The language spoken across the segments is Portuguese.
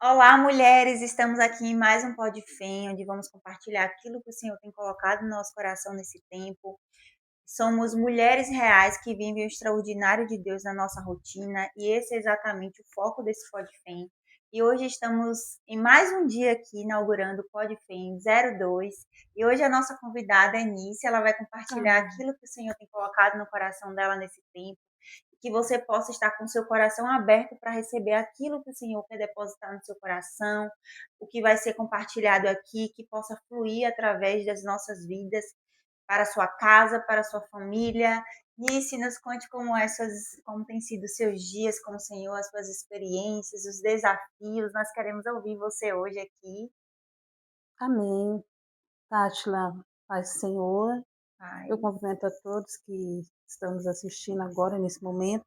Olá, mulheres! Estamos aqui em mais um Pod Fém, onde vamos compartilhar aquilo que o Senhor tem colocado no nosso coração nesse tempo. Somos mulheres reais que vivem o extraordinário de Deus na nossa rotina, e esse é exatamente o foco desse Pod Fém. E hoje estamos em mais um dia aqui, inaugurando o Pod Fém 02, e hoje a nossa convidada é Nícia, ela vai compartilhar Ah, aquilo que o Senhor tem colocado no coração dela nesse tempo, que você possa estar com seu coração aberto para receber aquilo que o Senhor quer depositar no seu coração, o que vai ser compartilhado aqui, que possa fluir através das nossas vidas para a sua casa, para a sua família. Nice, nos conte como tem sido os seus dias com o Senhor, as suas experiências, os desafios. Nós queremos ouvir você hoje aqui. amém. Tátila, paz do Senhor. Eu Paz. cumprimento a todos que estamos assistindo agora, nesse momento.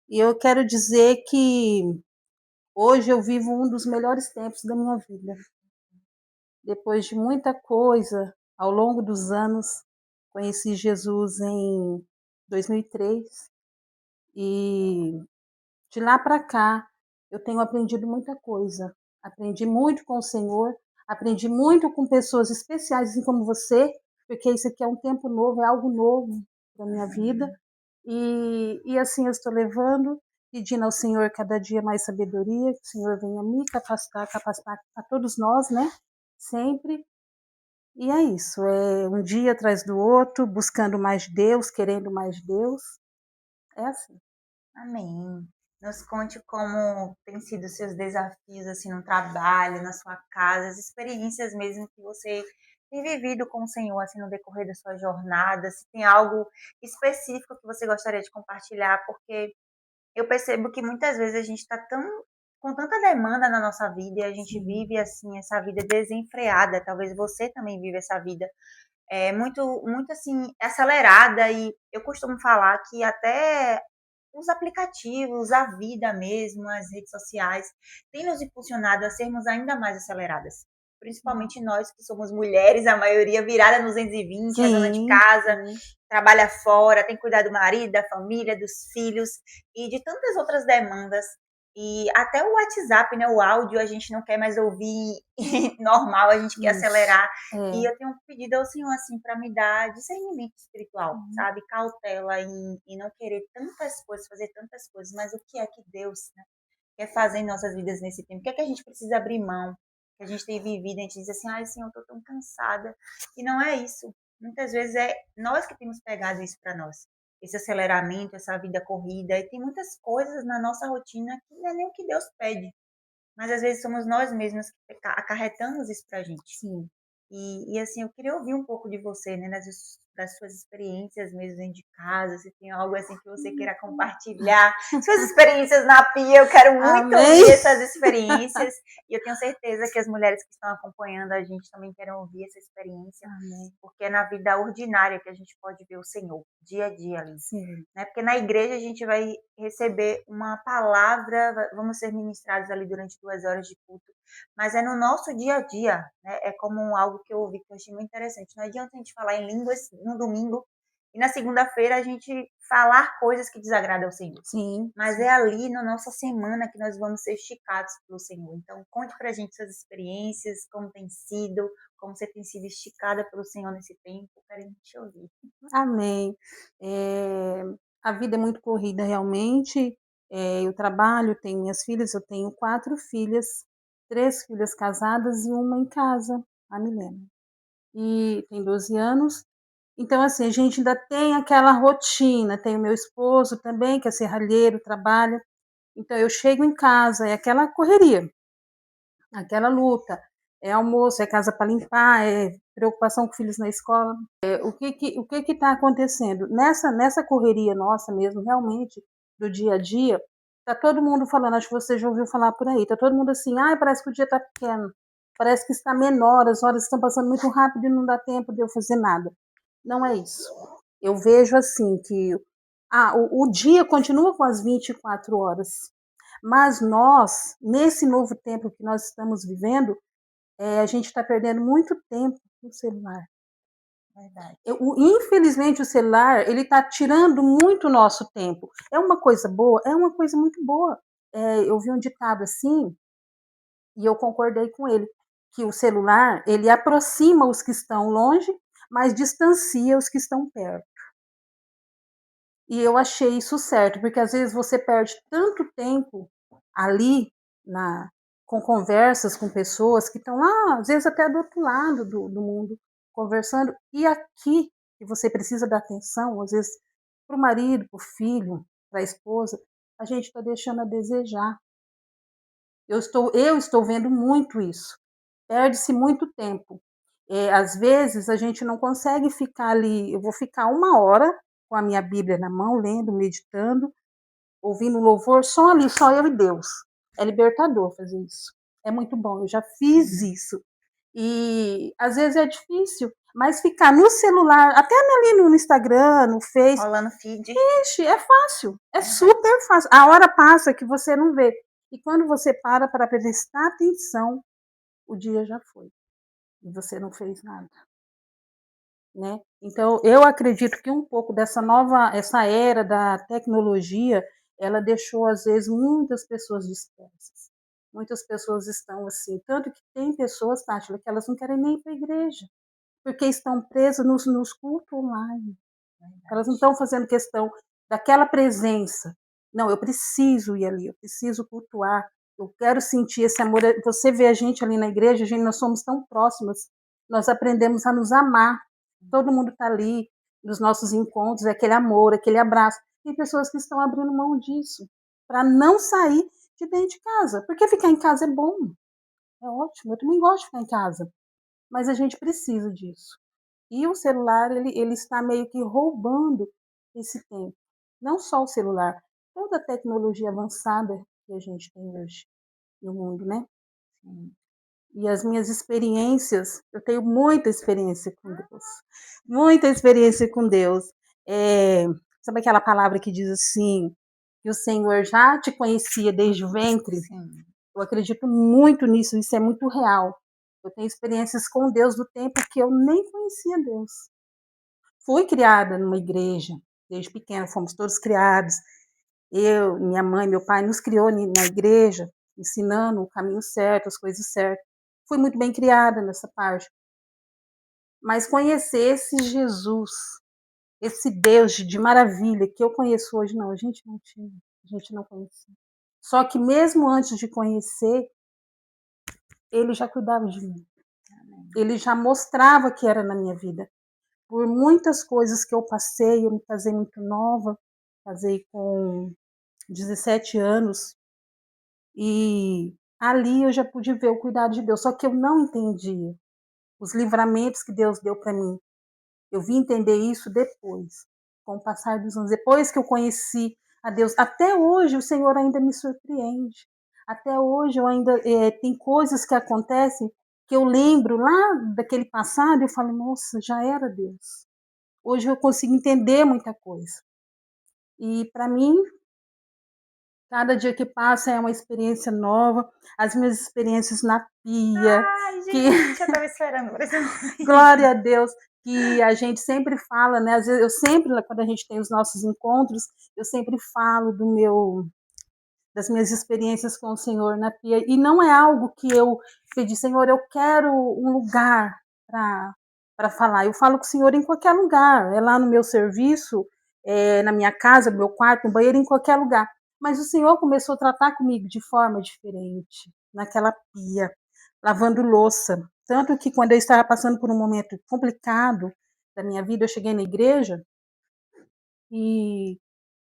E eu quero dizer que hoje eu vivo um dos melhores tempos da minha vida. Depois de muita coisa, ao longo dos anos, conheci Jesus em 2003 e de lá para cá eu tenho aprendido muita coisa. Aprendi muito com o Senhor, aprendi muito com pessoas especiais, assim como você, porque isso aqui é um tempo novo, é algo novo para minha vida. E assim eu estou levando, pedindo ao Senhor cada dia mais sabedoria, que o Senhor venha me capacitar a todos nós, né? Sempre. E é isso, é um dia atrás do outro, buscando mais de Deus, querendo mais de Deus. É assim. Amém. Nos conte como tem sido os seus desafios assim no trabalho, na sua casa, as experiências mesmo que você tem vivido com o Senhor assim no decorrer da sua jornada, se tem algo específico que você gostaria de compartilhar, porque eu percebo que muitas vezes a gente está tão com tanta demanda na nossa vida e a gente Sim. vive assim essa vida desenfreada. Talvez você também vive essa vida muito assim acelerada, e eu costumo falar que até os aplicativos, a vida mesmo, as redes sociais, têm nos impulsionado a sermos ainda mais aceleradas. Principalmente nós que somos mulheres, a maioria virada nos 220, a dona de Sim, casa, sim. trabalha fora, tem que cuidar do marido, da família, dos filhos e de tantas outras demandas. E até o WhatsApp, né, o áudio, a gente não quer mais ouvir normal, a gente quer Isso. acelerar. E É. eu tenho pedido ao Senhor, assim, para me dar discernimento espiritual, Uhum. sabe? Cautela em não querer tantas coisas, fazer tantas coisas, mas o que é que Deus, né, quer fazer em nossas vidas nesse tempo? O que é que a gente precisa abrir mão? Que a gente tem vivido, a gente diz assim, ai, Senhor, eu tô tão cansada. E não é isso. Muitas vezes é nós que temos pegado isso para nós. Esse aceleramento, essa vida corrida. E tem muitas coisas na nossa rotina que não é nem o que Deus pede. Mas às vezes somos nós mesmos que acarretamos isso pra gente. Sim. E assim, eu queria ouvir um pouco de você, né, das suas experiências mesmo dentro de casa, se tem algo assim que você queira compartilhar, suas experiências na pia, eu quero muito Amém. ouvir essas experiências, e eu tenho certeza que as mulheres que estão acompanhando a gente também querem ouvir essa experiência, Amém. porque é na vida ordinária que a gente pode ver o Senhor, dia a dia ali, Sim. né? Porque na igreja a gente vai receber uma palavra, vamos ser ministrados ali durante 2 horas de culto, mas é no nosso dia a dia, né? É como algo que eu ouvi que eu achei muito interessante. Não adianta a gente falar em línguas no domingo e na segunda-feira a gente falar coisas que desagradam ao Senhor. Sim, Mas é sim. ali na nossa semana que nós vamos ser esticados pelo Senhor. Então, conte pra gente suas experiências, como tem sido, como você tem sido esticada pelo Senhor nesse tempo. Quero te ouvir. Amém. A vida é muito corrida realmente. Eu trabalho, tenho minhas filhas, eu tenho 4 filhas, 3 filhas casadas e uma em casa, a Milena. E tem 12 anos. Então, assim, a gente ainda tem aquela rotina. Tem o meu esposo também, que é serralheiro, trabalha. Então eu chego em casa, é aquela correria, aquela luta. É almoço, é casa para limpar, é preocupação com filhos na escola. O que está acontecendo? Nessa correria nossa mesmo, realmente, do dia a dia, tá todo mundo falando, acho que você já ouviu falar por aí, tá todo mundo assim, ai, parece que o dia está pequeno, parece que está menor, as horas estão passando muito rápido e não dá tempo de eu fazer nada. Não é isso. Eu vejo assim que o dia continua com as 24 horas, mas nós, nesse novo tempo que nós estamos vivendo, a gente está perdendo muito tempo no celular. Verdade. Infelizmente, o celular ele está tirando muito o nosso tempo. É uma coisa boa? É uma coisa muito boa. Eu vi um ditado assim, E eu concordei com ele, que o celular, ele aproxima os que estão longe, mas distancia os que estão perto. E eu achei isso certo, porque às vezes você perde tanto tempo ali na, com conversas com pessoas que estão lá, às vezes até do outro lado do mundo, conversando, e aqui, que você precisa da atenção, às vezes para o marido, para o filho, para a esposa, a gente está deixando a desejar. Eu estou vendo muito isso. Perde-se muito tempo. Às vezes a gente não consegue ficar ali. Eu vou ficar 1 hora com a minha Bíblia na mão, lendo, meditando, ouvindo louvor, só ali, só eu e Deus. É libertador fazer isso. É muito bom. Eu já fiz isso. E às vezes é difícil, mas ficar no celular, até ali no Instagram, no Face, Rolando feed. ixi, é fácil, é super fácil. A hora passa que você não vê. E quando você para prestar atenção, o dia já foi. E você não fez nada. Né? Então, eu acredito que um pouco essa era da tecnologia, ela deixou, às vezes, muitas pessoas dispersas. Muitas pessoas estão assim, tanto que tem pessoas, Tátila, que elas não querem nem ir para a igreja, porque estão presas nos cultos online. Elas não estão fazendo questão daquela presença. Não, eu preciso ir ali, eu preciso cultuar, eu quero sentir esse amor. Você vê a gente ali na igreja, nós somos tão próximas, nós aprendemos a nos amar. Todo mundo está ali nos nossos encontros, é aquele amor, aquele abraço. Tem pessoas que estão abrindo mão disso para não sair de dentro de casa, porque ficar em casa é bom, é ótimo. Eu também gosto de ficar em casa, mas a gente precisa disso. E o celular, ele está meio que roubando esse tempo. Não só o celular, toda a tecnologia avançada que a gente tem hoje no mundo, né? E as minhas experiências, eu tenho muita experiência com Deus. Muita experiência com Deus. Sabe aquela palavra que diz assim, que o Senhor já te conhecia desde o ventre? Sim. Eu acredito muito nisso, isso é muito real. Eu tenho experiências com Deus do tempo que eu nem conhecia Deus. Fui criada numa igreja, desde pequena, fomos todos criados. Eu, minha mãe, meu pai nos criou na igreja, ensinando o caminho certo, as coisas certas. Fui muito bem criada nessa parte. Mas conhecer esse Jesus, esse Deus de maravilha que eu conheço hoje, não, a gente não tinha, a gente não conhecia. Só que mesmo antes de conhecer, ele já cuidava de mim. Ele já mostrava que era na minha vida. Por muitas coisas que eu passei, eu me casei muito nova, casei com 17 anos, e ali eu já pude ver o cuidado de Deus, só que eu não entendia os livramentos que Deus deu para mim. Eu vim entender isso depois, com o passar dos anos, depois que eu conheci a Deus. Até hoje o Senhor ainda me surpreende. Até hoje eu ainda tem coisas que acontecem que eu lembro lá daquele passado e eu falo, nossa, já era Deus. Hoje eu consigo entender muita coisa. E para mim, cada dia que passa é uma experiência nova. As minhas experiências na pia. Ai, Que gente, eu tava esperando por esse momento. glória a Deus, que a gente sempre fala, né? Às vezes eu sempre, quando a gente tem os nossos encontros, eu sempre falo das minhas experiências com o Senhor na pia. E não é algo que eu pedi, Senhor, eu quero um lugar para falar. Eu falo com o Senhor em qualquer lugar. É lá no meu serviço, na minha casa, no meu quarto, no banheiro, em qualquer lugar. Mas o Senhor começou a tratar comigo de forma diferente, naquela pia, lavando louça. Tanto que quando eu estava passando por um momento complicado da minha vida, eu cheguei na igreja e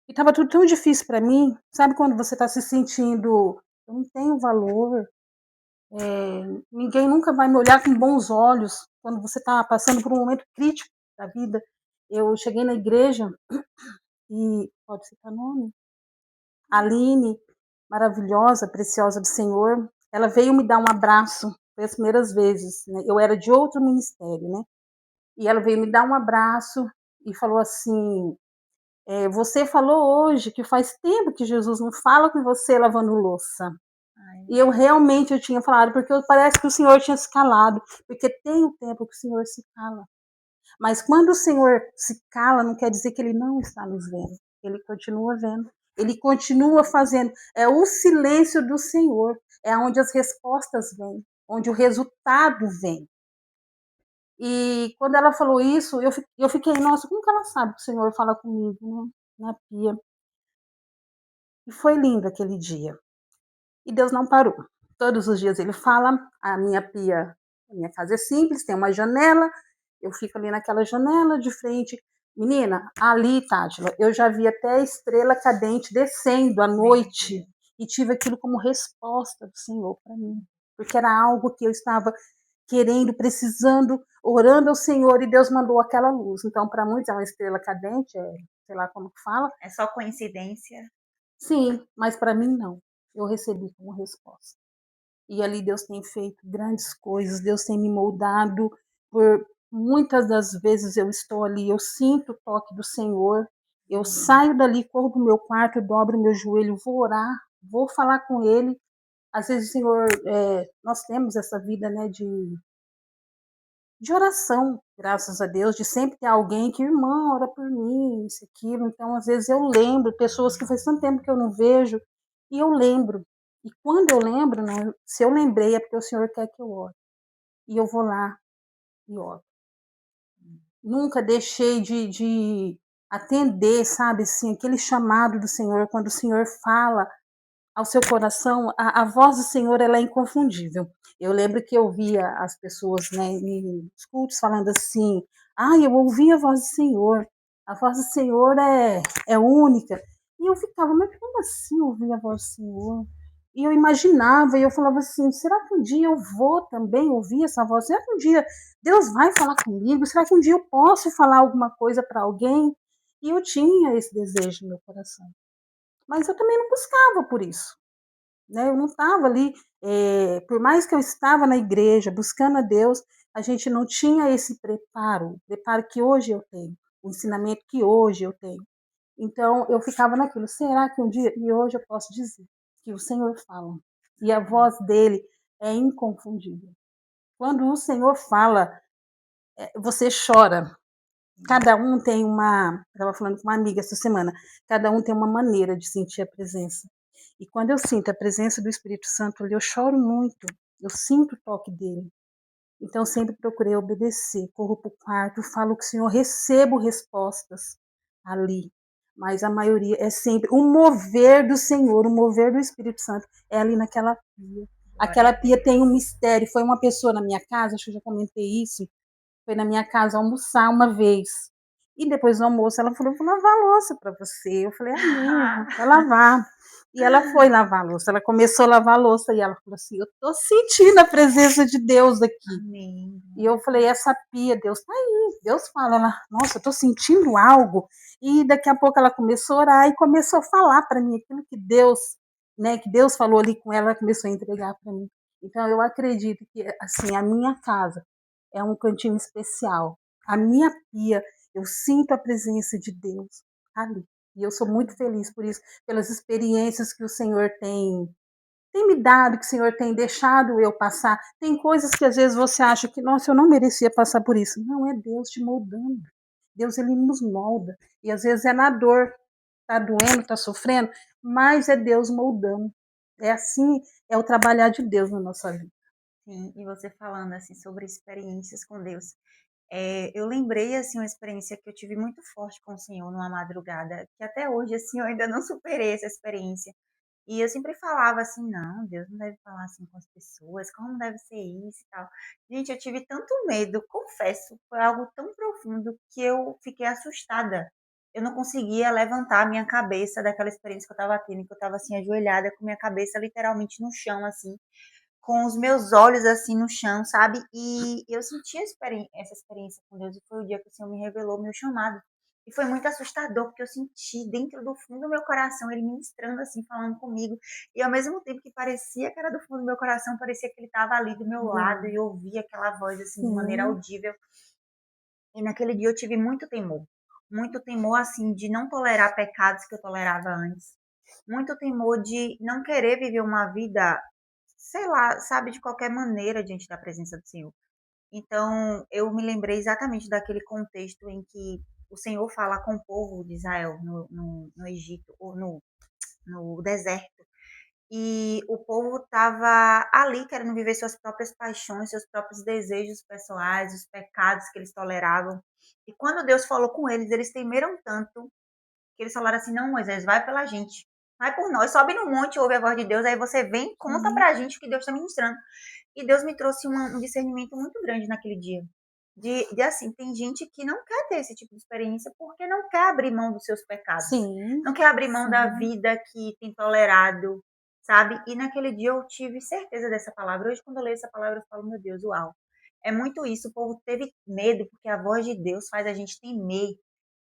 estava tudo tão difícil para mim. Sabe quando você está se sentindo, eu não tenho valor, ninguém nunca vai me olhar com bons olhos quando você está passando por um momento crítico da vida. Eu cheguei na igreja e, pode citar nome? Aline, maravilhosa, preciosa do Senhor, ela veio me dar um abraço, foi as primeiras vezes, né? Eu era de outro ministério, né? E ela veio me dar um abraço e falou assim, você falou hoje que faz tempo que Jesus não fala com você lavando louça. Ai, E eu tinha falado, porque parece que o Senhor tinha se calado, porque tem o tempo que o Senhor se cala. Mas quando o Senhor se cala, não quer dizer que ele não está nos vendo. Ele continua vendo. Ele continua fazendo. É o silêncio do Senhor. É onde as respostas vêm, onde o resultado vem. E quando ela falou isso, eu fiquei, nossa, como que ela sabe que o Senhor fala comigo, né? Na pia. E foi lindo aquele dia. E Deus não parou. Todos os dias ele fala, a minha casa é simples, tem uma janela, eu fico ali naquela janela de frente. Menina, ali, Tátila, eu já vi até a estrela cadente descendo à noite e tive aquilo como resposta do Senhor para mim, porque era algo que eu estava querendo, precisando, orando ao Senhor e Deus mandou aquela luz. Então, para muitos é uma estrela cadente, sei lá como que fala. É só coincidência? Sim, mas para mim não. Eu recebi como resposta. E ali Deus tem feito grandes coisas, Deus tem me moldado. Por muitas das vezes eu estou ali, eu sinto o toque do Senhor, eu saio dali, corro para o meu quarto, dobro meu joelho, vou orar, vou falar com Ele. Às vezes, o Senhor, nós temos essa vida, né, de oração, graças a Deus, de sempre ter alguém que, irmã, ora por mim, isso, aquilo. Então, às vezes, eu lembro pessoas que faz tanto tempo que eu não vejo, e eu lembro. E quando eu lembro, né, se eu lembrei, é porque o Senhor quer que eu ore. E eu vou lá e oro. Nunca deixei de atender, sabe, assim, aquele chamado do Senhor, quando o Senhor fala ao seu coração, a voz do Senhor ela é inconfundível. Eu lembro que eu via as pessoas, né, nos cultos falando assim, eu ouvi a voz do Senhor, a voz do Senhor é única. E eu ficava, mas como assim ouvir a voz do Senhor? E eu imaginava, e eu falava assim, será que um dia eu vou também ouvir essa voz? Será que um dia Deus vai falar comigo? Será que um dia eu posso falar alguma coisa para alguém? E eu tinha esse desejo no meu coração. Mas eu também não buscava por isso, né? Eu não estava ali, por mais que eu estava na igreja buscando a Deus, a gente não tinha esse preparo, o preparo que hoje eu tenho, o ensinamento que hoje eu tenho. Então eu ficava naquilo, será que um dia, e hoje eu posso dizer que o Senhor fala, e a voz dele é inconfundível. Quando o Senhor fala, você chora. Cada um tem uma, estava falando com uma amiga essa semana, cada um tem uma maneira de sentir a presença. E quando eu sinto a presença do Espírito Santo ali, eu choro muito, eu sinto o toque dele. Então, sempre procurei obedecer, corro para o quarto, falo com o Senhor, recebo respostas ali. Mas a maioria é sempre o mover do Senhor, o mover do Espírito Santo é ali naquela pia. Glória Aquela a pia Deus. tem um mistério. Foi uma pessoa na minha casa, acho que eu já comentei isso, foi na minha casa almoçar uma vez. E depois do almoço ela falou, vou lavar a louça para você. Eu falei, amém, vai lavar. E ela foi lavar a louça, ela começou a lavar a louça e ela falou assim, eu tô sentindo a presença de Deus aqui. Amém. E eu falei, essa pia, Deus tá aí. Deus fala, nossa, eu tô sentindo algo. E daqui a pouco ela começou a orar e começou a falar para mim aquilo que Deus, né, que Deus falou ali com ela, ela começou a entregar para mim. Então eu acredito que assim, a minha casa é um cantinho especial. A minha pia, eu sinto a presença de Deus ali. E eu sou muito feliz por isso, pelas experiências que o Senhor tem me dado, que o Senhor tem deixado eu passar. Tem coisas que às vezes você acha que, nossa, eu não merecia passar por isso. Não, é Deus te moldando. Deus, ele nos molda. E às vezes é na dor, tá doendo, tá sofrendo, mas é Deus moldando. É assim, é o trabalhar de Deus na nossa vida. Sim, e você falando assim sobre experiências com Deus, eu lembrei assim uma experiência que eu tive muito forte com o Senhor numa madrugada, que até hoje assim eu ainda não superei essa experiência. E eu sempre falava assim: "Não, Deus não deve falar assim com as pessoas, como deve ser isso e tal". Gente, eu tive tanto medo, confesso, foi algo tão profundo que eu fiquei assustada. Eu não conseguia levantar a minha cabeça daquela experiência que eu estava tendo, que eu estava assim ajoelhada com minha cabeça literalmente no chão, assim, com os meus olhos assim no chão, sabe? E eu senti essa experiência com Deus e foi o dia que o Senhor me revelou o meu chamado. E foi muito assustador, porque eu senti dentro do fundo do meu coração ele ministrando assim, falando comigo. E ao mesmo tempo que parecia que era do fundo do meu coração, parecia que ele estava ali do meu lado e eu ouvia aquela voz assim de maneira Sim, audível. E naquele dia eu tive muito temor assim de não tolerar pecados que eu tolerava antes, muito temor de não querer viver uma vida, sei lá, sabe, de qualquer maneira diante da presença do Senhor. Então, eu me lembrei exatamente daquele contexto em que o Senhor fala com o povo de Israel no Egito, ou no deserto. E o povo estava ali querendo viver suas próprias paixões, seus próprios desejos pessoais, os pecados que eles toleravam. E quando Deus falou com eles temeram tanto que eles falaram assim: não, Moisés, vai pela gente, vai por nós, sobe no monte, ouve a voz de Deus, aí você vem e conta sim, pra gente o que Deus está ministrando. E Deus me trouxe um discernimento muito grande naquele dia. De assim, tem gente que não quer ter esse tipo de experiência porque não quer abrir mão dos seus pecados, sim, não quer abrir mão da sim, vida que tem tolerado, sabe? E naquele dia eu tive certeza dessa palavra. Hoje, quando eu leio essa palavra, eu falo, meu Deus, uau. É muito isso. O povo teve medo, porque a voz de Deus faz a gente temer.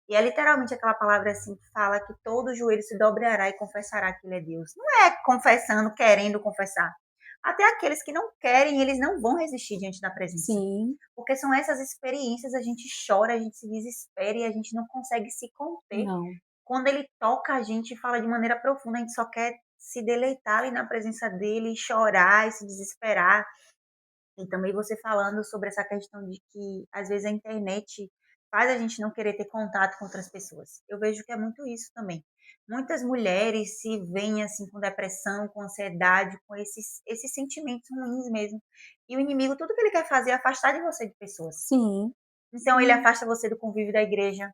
E é literalmente aquela palavra assim que fala que todo joelho se dobrará e confessará que Ele é Deus. Não é confessando, querendo confessar. Até aqueles que não querem, eles não vão resistir diante da presença. sim, Porque são essas experiências, a gente chora, a gente se desespera e a gente não consegue se conter. não, Quando ele toca a gente e fala de maneira profunda, a gente só quer se deleitar ali na presença dele, chorar e se desesperar. E também você falando sobre essa questão de que às vezes a internet faz a gente não querer ter contato com outras pessoas. Eu vejo que é muito isso também. Muitas mulheres se veem assim com depressão, com ansiedade, com esses sentimentos ruins mesmo. E o inimigo, tudo que ele quer fazer é afastar de você de pessoas. sim, Então ele sim, afasta você do convívio da igreja,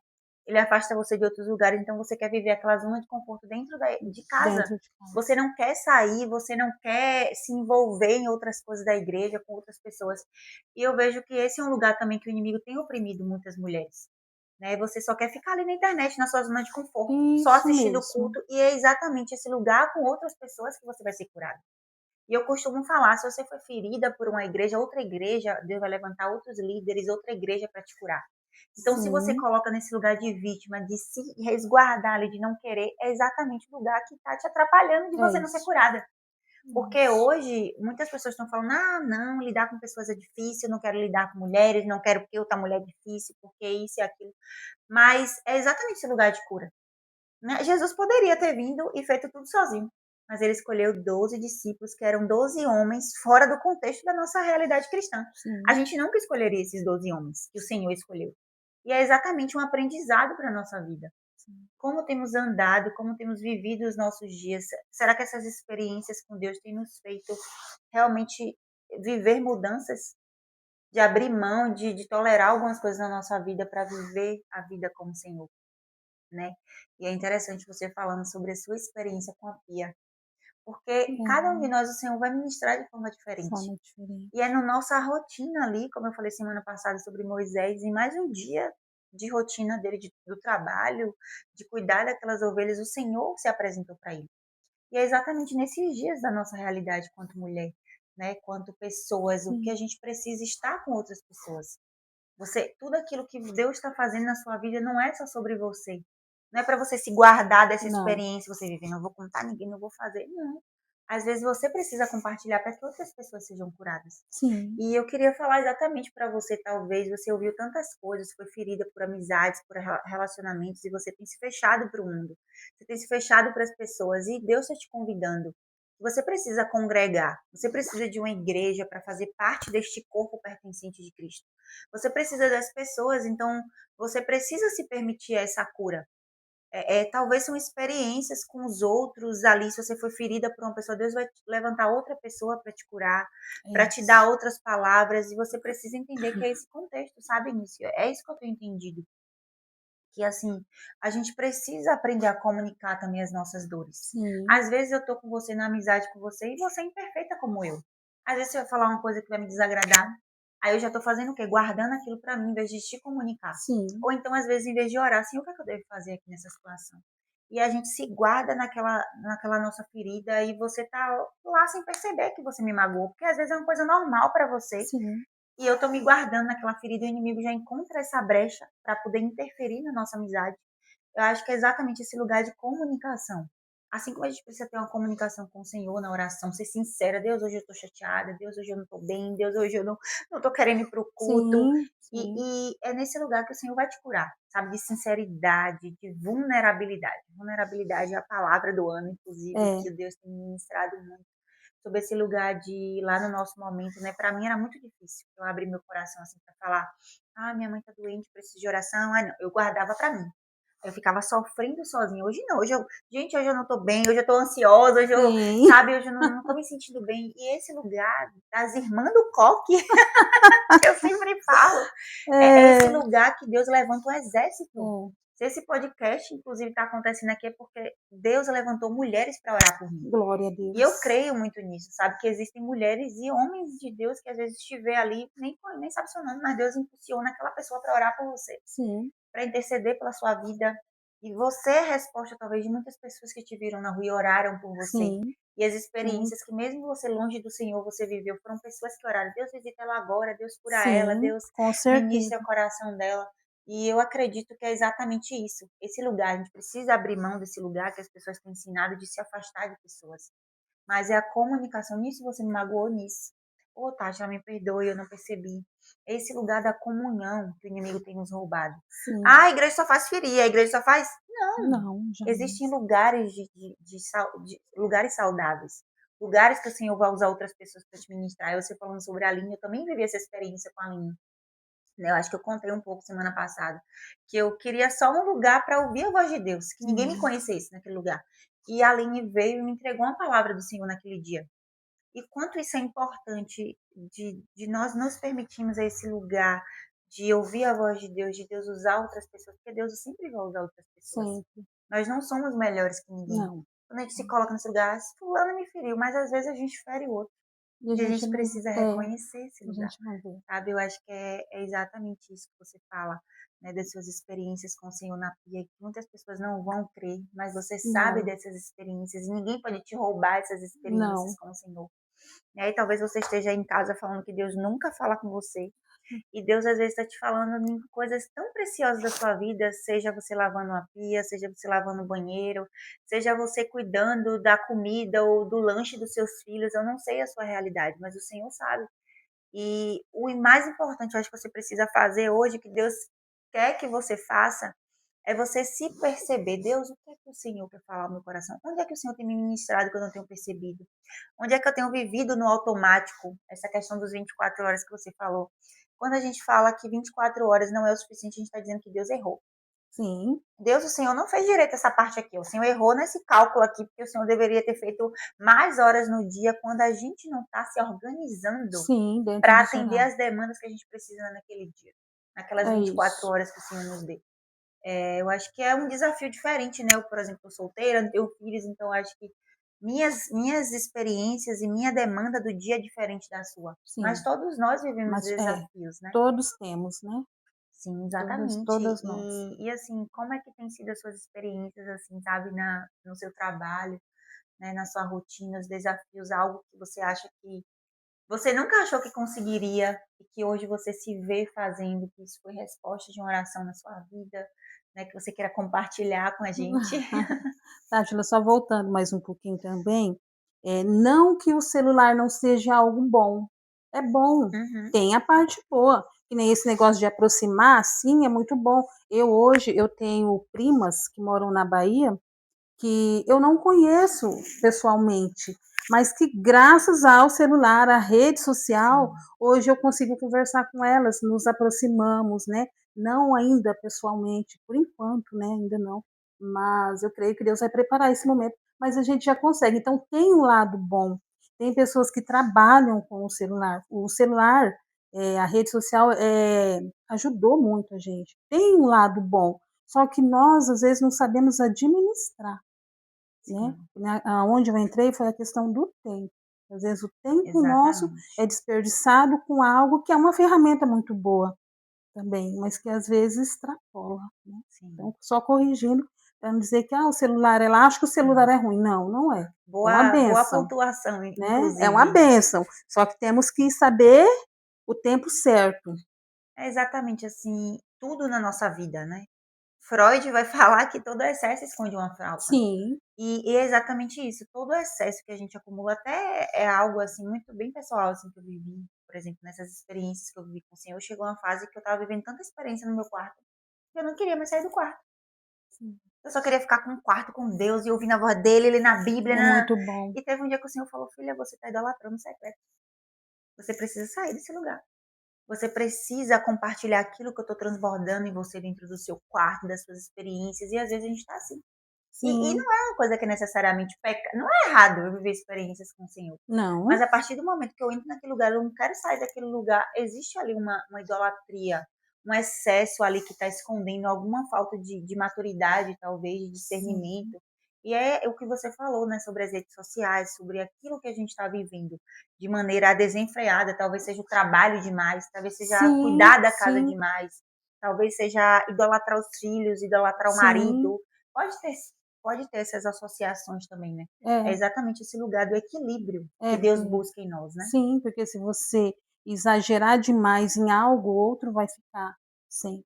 ele afasta você de outros lugares, então você quer viver aquela zona de conforto dentro de casa. dentro de casa. Você não quer sair, você não quer se envolver em outras coisas da igreja, com outras pessoas. E eu vejo que esse é um lugar também que o inimigo tem oprimido muitas mulheres. Né? Você só quer ficar ali na internet, na sua zona de conforto, só Isso assistindo o mesmo, culto, e é exatamente esse lugar com outras pessoas que você vai ser curado. E eu costumo falar, se você foi ferida por uma igreja, outra igreja, Deus vai levantar outros líderes, outra igreja para te curar. Então, se você sim, coloca nesse lugar de vítima, de se resguardar ali, de não querer, é exatamente o lugar que está te atrapalhando de é você não ser isso, curada. Porque isso, hoje, muitas pessoas estão falando, ah, não, lidar com pessoas é difícil, eu não quero lidar com mulheres, não quero porque outra mulher é difícil, porque isso e aquilo. Mas é exatamente esse lugar de cura. Né? Jesus poderia ter vindo e feito tudo sozinho, mas ele escolheu 12 discípulos, que eram 12 homens fora do contexto da nossa realidade cristã. A sim, gente nunca escolheria esses 12 homens que o Senhor escolheu. E é exatamente um aprendizado para a nossa vida. sim, Como temos andado, como temos vivido os nossos dias. Será que essas experiências com Deus têm nos feito realmente viver mudanças? De abrir mão, de tolerar algumas coisas na nossa vida para viver a vida como Senhor, né? E é interessante você falando sobre a sua experiência com a pia, porque cada um de é, nós o Senhor vai ministrar de forma diferente. forma diferente, E é na nossa rotina ali, como eu falei semana passada sobre Moisés, em mais um dia de rotina dele, do trabalho, de cuidar daquelas ovelhas, o Senhor se apresentou para ele. E é exatamente nesses dias da nossa realidade quanto mulher, né, quanto pessoas, o que a sim, gente precisa estar com outras pessoas. Tudo aquilo que Deus está fazendo na sua vida não é só sobre você. Não é para você se guardar dessa não, experiência, você viver, não vou contar a ninguém, não vou fazer. Não. Às vezes você precisa compartilhar para que outras pessoas sejam curadas. sim, E eu queria falar exatamente para você, talvez você ouviu tantas coisas, foi ferida por amizades, por relacionamentos, e você tem se fechado para o mundo. Você tem se fechado para as pessoas, e Deus está te convidando. Você precisa congregar, você precisa de uma igreja para fazer parte deste corpo pertencente de Cristo. Você precisa das pessoas, então você precisa se permitir essa cura. Talvez são experiências com os outros ali. Se você foi ferida por uma pessoa, Deus vai levantar outra pessoa para te curar, é para te dar isso, outras palavras, e você precisa entender que é esse contexto, sabe, Início? É isso que eu tenho entendido. Que assim, a gente precisa aprender a comunicar também as nossas dores. sim, Às vezes eu tô com você na amizade com você e você é imperfeita como eu. Às vezes você vai falar uma coisa que vai me desagradar, aí eu já tô fazendo o quê? Guardando aquilo para mim, em vez de te comunicar. sim, Ou então, às vezes, em vez de orar, assim, o que é que eu devo fazer aqui nessa situação? E a gente se guarda naquela nossa ferida e você tá lá sem perceber que você me magoou, porque às vezes é uma coisa normal para você sim, e eu tô me guardando naquela ferida e o inimigo já encontra essa brecha para poder interferir na nossa amizade. Eu acho que é exatamente esse lugar de comunicação. Assim como a gente precisa ter uma comunicação com o Senhor na oração, ser sincera, Deus, hoje eu estou chateada, Deus, hoje eu não estou bem, Deus, hoje eu não estou querendo ir para o culto. sim, E, sim, e é nesse lugar que o Senhor vai te curar, sabe? De sinceridade, de vulnerabilidade. Vulnerabilidade é a palavra do ano, inclusive, é, que Deus tem ministrado muito sobre esse lugar de lá no nosso momento, né? Para mim era muito difícil eu abrir meu coração assim para falar: "Ah, minha mãe tá doente, preciso de oração". Ah, não, eu guardava para mim. Eu ficava sofrendo sozinha. Hoje não, gente, hoje eu não tô bem, hoje eu tô ansiosa, hoje eu, Sim. sabe, hoje eu não tô me sentindo bem. E esse lugar das irmãs do coque, que eu sempre falo, é esse É, lugar que Deus levanta um exército. é, Se esse podcast, inclusive, está acontecendo aqui, é porque Deus levantou mulheres para orar por mim. glória a E eu Deus. creio muito nisso, sabe? Que existem mulheres e homens de Deus que às vezes estiver ali, nem sabe seu nome, mas Deus impulsiona aquela pessoa para orar por você, Sim, para interceder pela sua vida. E você é a resposta, talvez, de muitas pessoas que te viram na rua e oraram por você. sim, E as sim, experiências que, mesmo você longe do Senhor, você viveu, foram pessoas que oraram. Deus visita ela agora, Deus cura ela, sim, Deus com ministra certeza. o coração dela. E eu acredito que é exatamente isso. Esse lugar, a gente precisa abrir mão desse lugar que as pessoas têm ensinado de se afastar de pessoas. Mas é a comunicação. Nisso você me magoou nisso. Ô, Tati, ela me perdoe, eu não percebi. É esse lugar da comunhão que o inimigo tem nos roubado. Sim, Ah, a igreja só faz ferir, a igreja só faz. Não. não, Existem jamais. lugares de lugares saudáveis. Lugares que o Senhor vai usar outras pessoas para te ministrar. Eu, você falando sobre a Aline, eu também vivi essa experiência com a Aline. Né? Eu acho que eu contei um pouco semana passada. Que eu queria só um lugar para ouvir a voz de Deus. Que ninguém me Sim, conhecesse naquele lugar. E a Aline veio e me entregou uma palavra do Senhor naquele dia. E quanto isso é importante de nós nos permitirmos esse lugar de ouvir a voz de Deus usar outras pessoas, porque Deus sempre vai usar outras pessoas. sempre. Nós não somos melhores que ninguém. Não. Quando a gente se coloca nesse lugar, fulano me feriu, mas às vezes a gente fere o outro. E a E a gente gente não, precisa é, reconhecer esse a lugar. gente não vê. Sabe? Eu acho que é exatamente isso que você fala, né, das suas experiências com o Senhor na pia, que muitas pessoas não vão crer, mas você sabe Não, dessas experiências, e ninguém pode te roubar essas experiências não. com o Senhor. E aí talvez você esteja em casa falando que Deus nunca fala com você. E Deus às vezes está te falando em coisas tão preciosas da sua vida, seja você lavando a pia, seja você lavando o banheiro, seja você cuidando da comida ou do lanche dos seus filhos. Eu não sei a sua realidade, mas o Senhor sabe. E o mais importante, eu acho que você precisa fazer hoje, que Deus quer que você faça, é você se perceber. Deus, o que é que o Senhor quer falar no meu coração? Onde é que o Senhor tem me ministrado que eu não tenho percebido? Onde é que eu tenho vivido no automático? Essa questão dos 24 horas que você falou. Quando a gente fala que 24 horas não é o suficiente, a gente está dizendo que Deus errou. Sim, Deus, o Senhor não fez direito essa parte aqui. O Senhor errou nesse cálculo aqui, porque o Senhor deveria ter feito mais horas no dia quando a gente não está se organizando sim, dentro para dos atender horários. as demandas que a gente precisa naquele dia, naquelas É 24 isso. horas que o Senhor nos dê. Eu acho que é um desafio diferente, né? Eu, por exemplo, sou solteira, não tenho filhos, então acho que minhas experiências e minha demanda do dia é diferente da sua. Mas Sim, todos nós vivemos mas é, desafios, né? todos temos, né? Sim, Todas, exatamente. todas nós. E assim, como é que tem sido as suas experiências, assim, sabe, no seu trabalho, né, na sua rotina, os desafios, algo que você acha que você nunca achou que conseguiria e que hoje você se vê fazendo, que isso foi resposta de uma oração na sua vida, né, que você queira compartilhar com a gente? Tátila, só voltando mais um pouquinho também, não que o celular não seja algo bom, é bom, Uhum, tem a parte boa, que nem esse negócio de aproximar, sim, é muito bom. Eu tenho primas que moram na Bahia, que eu não conheço pessoalmente, mas que graças ao celular, à rede social, sim, hoje eu consigo conversar com elas, nos aproximamos, né? Não ainda pessoalmente, por enquanto, né? Ainda não. Mas eu creio que Deus vai preparar esse momento. Mas a gente já consegue. Então tem um lado bom. Tem pessoas que trabalham com o celular. O celular, a rede social, ajudou muito a gente. Tem um lado bom. Só que nós, às vezes, não sabemos administrar, né? sim, Aonde eu entrei foi a questão do tempo. Às vezes o tempo nosso é exatamente. desperdiçado com algo que é uma ferramenta muito boa também, mas que às vezes extrapola, né? Sim, Então, só corrigindo, para não dizer que o celular, ela acha que o celular sim. é ruim. Não, não é. É uma Boa benção, pontuação, né? É uma inclusive. benção. Só que temos que saber o tempo certo. É exatamente assim, tudo na nossa vida, né? Freud vai falar que todo excesso esconde uma falta. Sim, E é exatamente isso, todo o excesso que a gente acumula até é algo, assim, muito bem pessoal, assim, que eu vivi, por exemplo, nessas experiências que eu vivi com o Senhor, chegou uma fase que eu estava vivendo tanta experiência no meu quarto, que eu não queria mais sair do quarto. sim. Eu só queria ficar com um quarto com Deus e ouvindo a voz dele, ele na Bíblia, É muito bom. e teve um dia que o Senhor falou: "Filha, você está idolatrando o secreto. Você precisa sair desse lugar. Você precisa compartilhar aquilo que eu estou transbordando em você dentro do seu quarto, das suas experiências", e às vezes a gente está assim. E Sim. não é uma coisa que é necessariamente não é errado eu viver experiências com o Senhor, mas Não, a partir do momento que eu entro naquele lugar, eu não quero sair daquele lugar, existe ali uma idolatria, um excesso ali que está escondendo alguma falta de maturidade, talvez, de sim. discernimento. E é o que você falou, né, sobre as redes sociais, sobre aquilo que a gente está vivendo de maneira desenfreada, talvez seja o trabalho demais, talvez seja Sim, cuidar da casa sim, demais, talvez seja idolatrar os filhos, idolatrar o sim. marido. Pode ter Pode ter essas associações também, né. É É, exatamente esse lugar do equilíbrio que porque Deus busca em nós, né. sim, porque se você exagerar demais em algo, o outro vai ficar sem,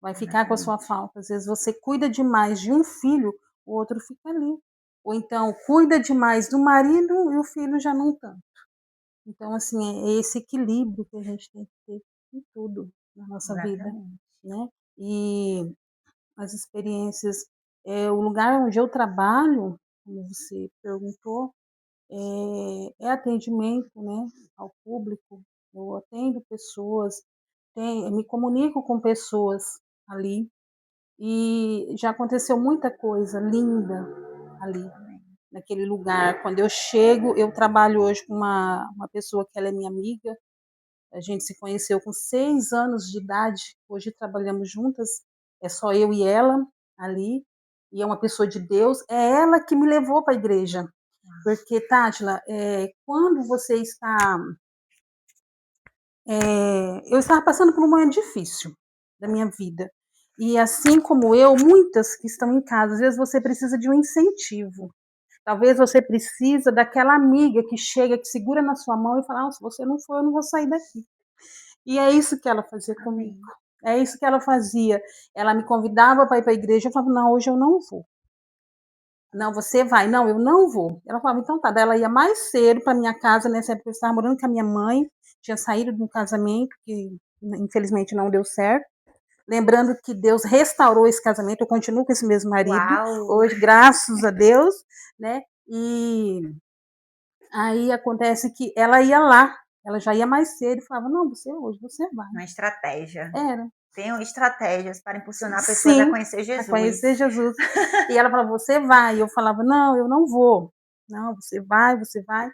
vai ficar com a sua Exatamente. falta. Às vezes você cuida demais de um filho, o outro fica ali. Ou então cuida demais do marido e o filho já não tanto. Então, assim, é esse equilíbrio que a gente tem que ter em tudo na nossa vida, Exatamente. né. E as experiências, o lugar onde eu trabalho, como você perguntou, é atendimento, né, ao público. Eu atendo pessoas, me comunico com pessoas ali, e já aconteceu muita coisa linda ali, Amém. naquele lugar. Quando eu chego, eu trabalho hoje com uma pessoa que ela é minha amiga, a gente se conheceu com 6 anos de idade, hoje trabalhamos juntas, é só eu e ela ali, e é uma pessoa de Deus, é ela que me levou para a igreja. Porque, Tátila, quando você está. Eu estava passando por um momento difícil da minha vida. E assim como eu, muitas que estão em casa, às vezes você precisa de um incentivo. Talvez você precisa daquela amiga que chega, que segura na sua mão e fala: "Ah, se você não for, eu não vou sair daqui". E é isso que ela fazia comigo. Amém. É isso que ela fazia. Ela me convidava para ir para a igreja, eu falava: "Não, hoje eu não vou". "Não, você vai". "Não, eu não vou". Ela falava: "Então tá". Daí ela ia mais cedo para minha casa, nessa época eu estava morando com a minha mãe, tinha saído de um casamento que infelizmente não deu certo. Lembrando que Deus restaurou esse casamento, eu continuo com esse mesmo marido, Uau! hoje, graças a Deus, né. E aí acontece que ela ia lá, ela já ia mais cedo e falava: "Não, você hoje você vai". Uma estratégia. Era. Tenham estratégias para impulsionar pessoas a Sim, conhecer a Jesus. conhecer Jesus. E ela falava: "Você vai", e eu falava: "Não, eu não vou". "Não, você vai, você vai".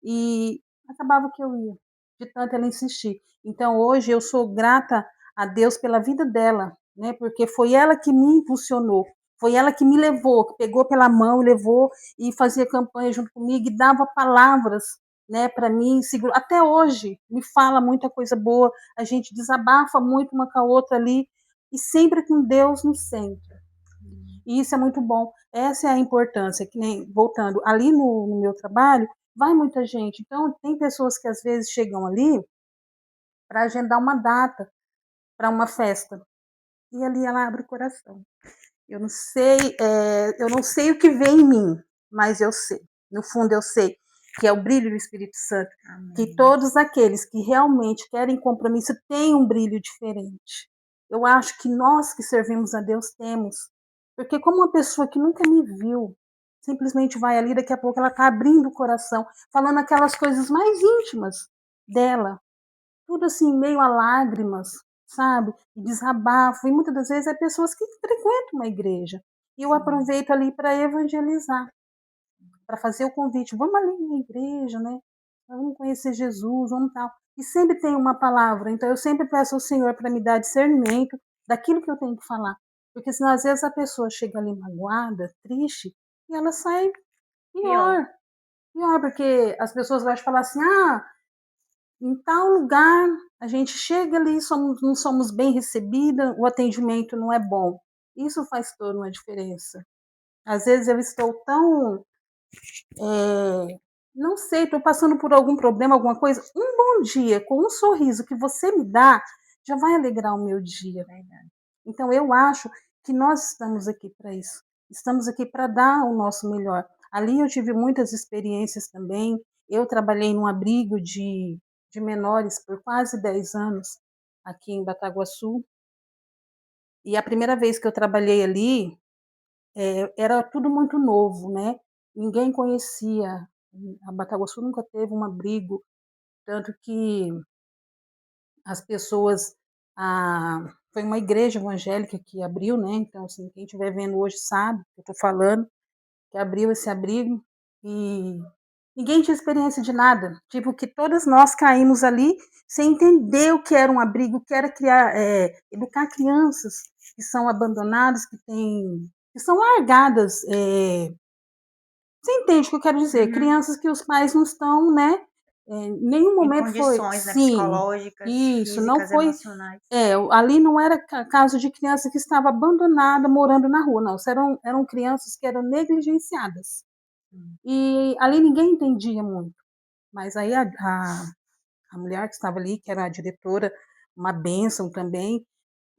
E acabava que eu ia, de tanto ela insistir. Então hoje eu sou grata a Deus pela vida dela, né, porque foi ela que me impulsionou, foi ela que me levou, que pegou pela mão e levou, e fazia campanha junto comigo e dava palavras, né, para mim, até hoje me fala muita coisa boa, a gente desabafa muito uma com a outra ali, e sempre com Deus no centro. E isso é muito bom. Essa é a importância, que nem voltando, ali no meu trabalho, vai muita gente. Então, tem pessoas que às vezes chegam ali para agendar uma data para uma festa. E ali ela abre o coração. Eu não sei o que vem em mim, mas eu sei. No fundo, eu sei que é o brilho do Espírito Santo. Que Amém. todos aqueles que realmente querem compromisso têm um brilho diferente. Eu acho que nós que servimos a Deus temos. Porque como uma pessoa que nunca me viu, simplesmente vai ali, daqui a pouco ela está abrindo o coração, falando aquelas coisas mais íntimas dela, tudo assim, meio a lágrimas, sabe? E desabafo. E muitas das vezes é pessoas que frequentam uma igreja. E eu Sim, aproveito ali para evangelizar, para fazer o convite. Vamos ali na igreja, né? Vamos conhecer Jesus, vamos tal. E sempre tem uma palavra. Então eu sempre peço ao Senhor para me dar discernimento daquilo que eu tenho que falar. Porque senão às vezes a pessoa chega ali magoada, triste, e ela sai pior. pior. Pior, porque as pessoas vão falar assim: ah, em tal lugar, a gente chega ali, não somos bem recebida, o atendimento não é bom. Isso faz toda uma diferença. Às vezes eu estou tão, não sei, estou passando por algum problema, alguma coisa. Um bom dia, com um sorriso que você me dá, já vai alegrar o meu dia. Verdade. Então eu acho que nós estamos aqui para isso. Estamos aqui para dar o nosso melhor. Ali eu tive muitas experiências também. Eu trabalhei num abrigo de menores por quase 10 anos aqui em Bataguaçu. E a primeira vez que eu trabalhei ali, era tudo muito novo, né? Ninguém conhecia. A Bataguaçu nunca teve um abrigo, tanto que as pessoas, foi uma igreja evangélica que abriu, né? Então, assim, quem estiver vendo hoje sabe o que eu estou falando, que abriu esse abrigo e ninguém tinha experiência de nada. Tipo, que todas nós caímos ali sem entender o que era um abrigo, o que era educar crianças que são abandonadas, que são largadas. Você entende o que eu quero dizer? Uhum. Crianças que os pais não estão, né? Em nenhum Em momento foi, condições, né, sim, psicológicas, isso, não físicas, foi. emocionais. Ali não era caso de criança que estava abandonada morando na rua, não. Eram crianças que eram negligenciadas. Hum. E ali ninguém entendia muito. Mas aí a mulher que estava ali, que era a diretora, uma bênção também,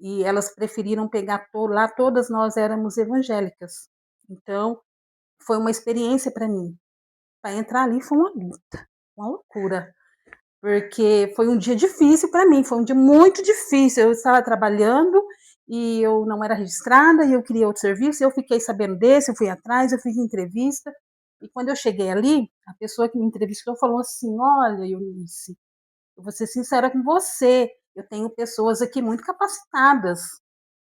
e elas preferiram pegar lá, todas nós éramos evangélicas. Então, foi uma experiência para mim. Para entrar ali foi uma luta, uma loucura, porque foi um dia difícil para mim, foi um dia muito difícil. Eu estava trabalhando e eu não era registrada e eu queria outro serviço. Eu fiquei sabendo desse, eu fui atrás, eu fiz entrevista. E quando eu cheguei ali, a pessoa que me entrevistou falou assim: Olha, Eunice, eu vou ser sincera com você, eu tenho pessoas aqui muito capacitadas.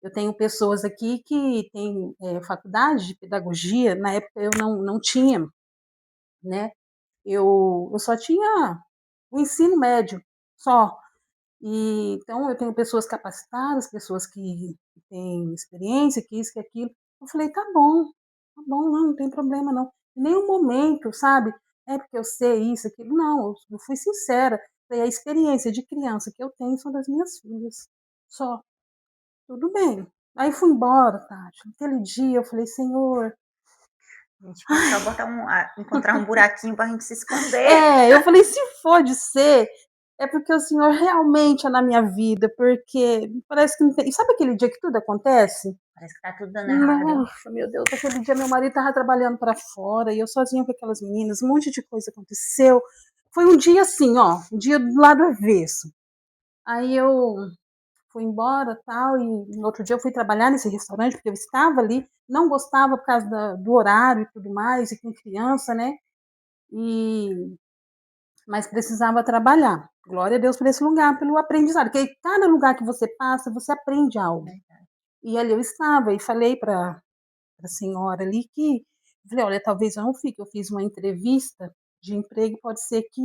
Eu tenho pessoas aqui que têm faculdade de pedagogia. Na época eu não tinha, né? Eu só tinha o ensino médio, só. E, então, eu tenho pessoas capacitadas, pessoas que têm experiência, que isso, que aquilo. Eu falei, tá bom, não tem problema não. Em nenhum momento, sabe? É porque eu sei isso, aquilo. Não, eu fui sincera. Falei, a experiência de criança que eu tenho são das minhas filhas. Só. Tudo bem. Aí fui embora, Tati. Aquele dia eu falei, Senhor. A gente quer só encontrar um buraquinho para a gente se esconder. Eu falei, se for de ser, é porque o Senhor realmente é na minha vida, porque parece que não tem. E sabe aquele dia que tudo acontece? Parece que tá tudo dando errado. Nossa, meu Deus, aquele dia meu marido estava trabalhando para fora e eu sozinha com aquelas meninas, um monte de coisa aconteceu. Foi um dia assim, ó, um dia do lado avesso. Aí eu fui embora tal, e no outro dia eu fui trabalhar nesse restaurante, porque eu estava ali, não gostava por causa do horário e tudo mais, e com criança, né? E mas precisava trabalhar. Glória a Deus por esse lugar, pelo aprendizado, porque cada lugar que você passa, você aprende algo. E ali eu estava e falei para a senhora ali que, falei, olha, talvez eu não fique, eu fiz uma entrevista de emprego, pode ser que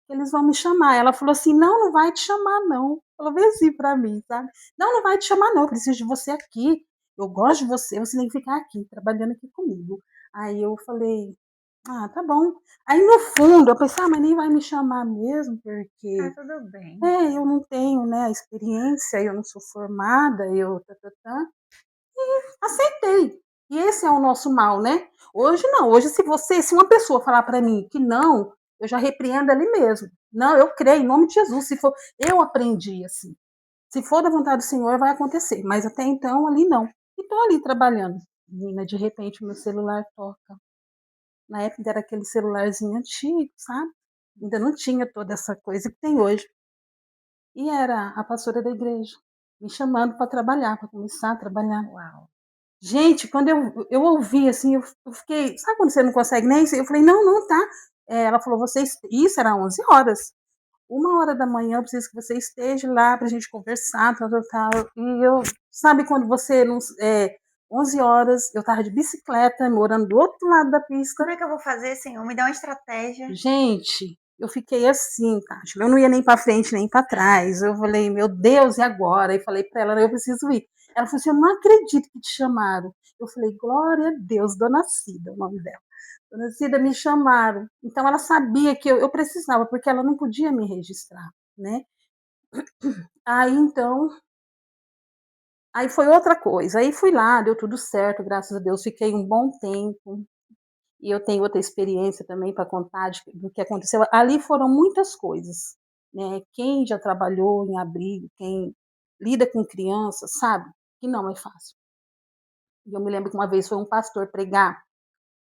eles vão me chamar. Ela falou assim, não vai te chamar não. Falou bem assim para mim, sabe? Não vai te chamar não, eu preciso de você aqui, eu gosto de você tem que ficar aqui, trabalhando aqui comigo. Aí eu falei, tá bom. Aí no fundo eu pensei, mas nem vai me chamar mesmo, Tá porque tudo bem. eu não tenho, né, a experiência, eu não sou formada, aceitei. E esse é o nosso mal, né? Hoje não, hoje se uma pessoa falar para mim que não, eu já repreendo ali mesmo. Não, eu creio em nome de Jesus, se for, eu aprendi assim. Se for da vontade do Senhor, vai acontecer, mas até então ali não. E tô ali trabalhando. Menina, de repente meu celular toca. Na época era aquele celularzinho antigo, sabe? Ainda não tinha toda essa coisa que tem hoje. E era a pastora da igreja me chamando para trabalhar, para começar a trabalhar. Uau. Gente, quando eu ouvi assim, eu fiquei, sabe quando você não consegue nem? Eu falei, não, tá. Ela falou, isso era 11 horas. 1 hora da manhã, eu preciso que você esteja lá para a gente conversar, tal, tal, tal. E eu, sabe quando você não. 11 horas, eu tava de bicicleta, morando do outro lado da pista. Como é que eu vou fazer, Senhor? Me dá uma estratégia. Gente, eu fiquei assim, Tati. Eu não ia nem para frente nem para trás. Eu falei, meu Deus, e agora? E falei para ela, eu preciso ir. Ela falou assim, eu não acredito que te chamaram. Eu falei, glória a Deus, Dona Cida, o nome dela. Dona Cida, me chamaram. Então ela sabia que eu precisava, porque ela não podia me registrar, né? Aí então, aí foi outra coisa. Aí fui lá, deu tudo certo, graças a Deus. Fiquei um bom tempo. E eu tenho outra experiência também para contar do que aconteceu. Ali foram muitas coisas, né? Quem já trabalhou em abrigo, quem lida com crianças, sabe que não é fácil. E eu me lembro que uma vez foi um pastor pregar,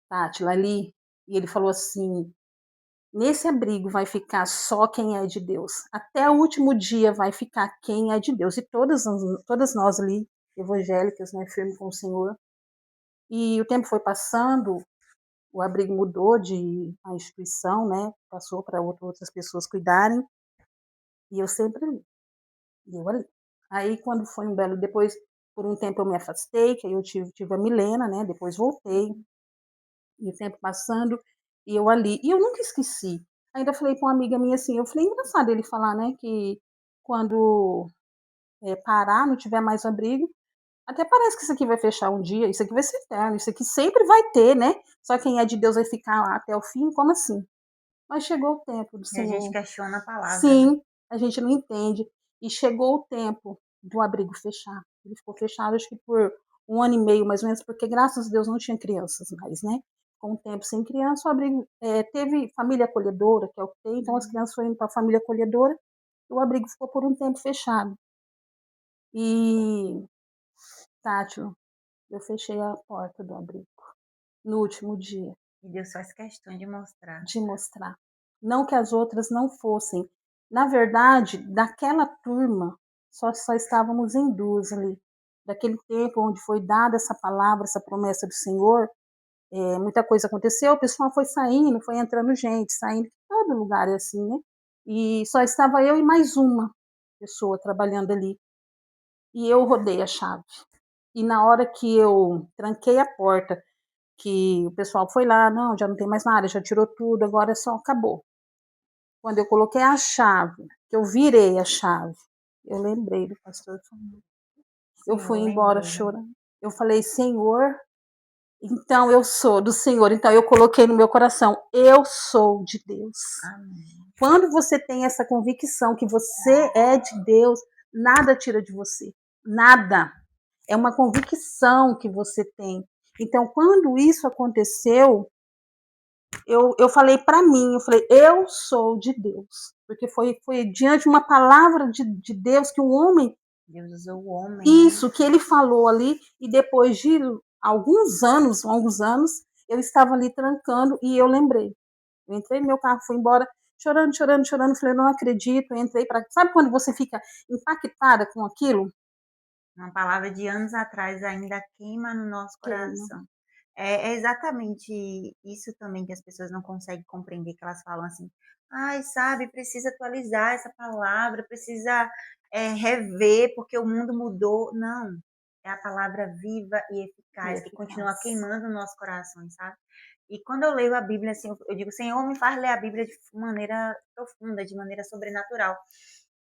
Tátila, ali, e ele falou assim: nesse abrigo vai ficar só quem é de Deus. Até o último dia vai ficar quem é de Deus. E todas nós ali, evangélicas, né, firme com o Senhor, E o tempo foi passando, o abrigo mudou de a instituição, né, passou para outras pessoas cuidarem, e eu sempre ali, e eu ali. Aí quando foi um belo depois, por um tempo eu me afastei, que aí eu tive a Milena, né, depois voltei, e o tempo passando, e eu ali. E eu nunca esqueci. Ainda falei para uma amiga minha assim, eu falei: "Engraçado ele falar, né, que quando, parar, não tiver mais abrigo, até parece que isso aqui vai fechar um dia, isso aqui vai ser eterno, isso aqui sempre vai ter, né, só quem é de Deus vai ficar lá até o fim, como assim?". Mas chegou o tempo do E a gente Senhor. questiona a palavra, né? Sim, a gente não entende. E chegou o tempo do abrigo fechar. Ele ficou fechado acho que por 1 ano e meio, mais ou menos, porque graças a Deus não tinha crianças mais, né. Com o tempo sem criança, o abrigo, teve família acolhedora, que é o que tem, então as crianças foram indo pra família acolhedora, e o abrigo ficou por um tempo fechado. E, Tátila, eu fechei a porta do abrigo, no último dia. E Deus faz questão de mostrar. De mostrar. Não que as outras não fossem. Na verdade, daquela turma, só estávamos em 2 ali. Daquele tempo onde foi dada essa palavra, essa promessa do Senhor, muita coisa aconteceu, o pessoal foi saindo, foi entrando gente, saindo, todo lugar é assim, né. E só estava eu e mais uma pessoa trabalhando ali. E eu rodei a chave. E na hora que eu tranquei a porta, que o pessoal foi lá: "Não, já não tem mais nada, já tirou tudo, agora só acabou". Quando eu coloquei a chave, que eu virei a chave, eu lembrei do pastor Samuel. O Eu fui Senhor embora lembrou, né? chorando. Eu falei: "Senhor, então eu sou do Senhor". Então eu coloquei no meu coração: "Eu sou de Deus". Amém. Quando você tem essa convicção que você é de Deus, nada tira de você. Nada. É uma convicção que você tem. Então, quando isso aconteceu, eu falei para mim, eu falei, eu sou de Deus, porque foi diante de uma palavra de Deus que o homem, Deus usou o homem, né? isso que ele falou ali, e depois de alguns anos, eu estava ali trancando e eu lembrei. Eu entrei no meu carro, fui embora, chorando, chorando, chorando, falei, não acredito, eu entrei para. Sabe quando você fica impactada com aquilo? Uma palavra de anos atrás ainda queima no nosso Queima. coração. É exatamente isso também que as pessoas não conseguem compreender, que elas falam assim: "Ai, sabe, precisa atualizar essa palavra, precisa, rever, porque o mundo mudou". Não, é a palavra viva e E eficaz que continua eficaz. queimando no nosso coração, sabe. E quando eu leio a Bíblia, assim, eu digo: "Senhor, me faz ler a Bíblia de maneira profunda, de maneira sobrenatural".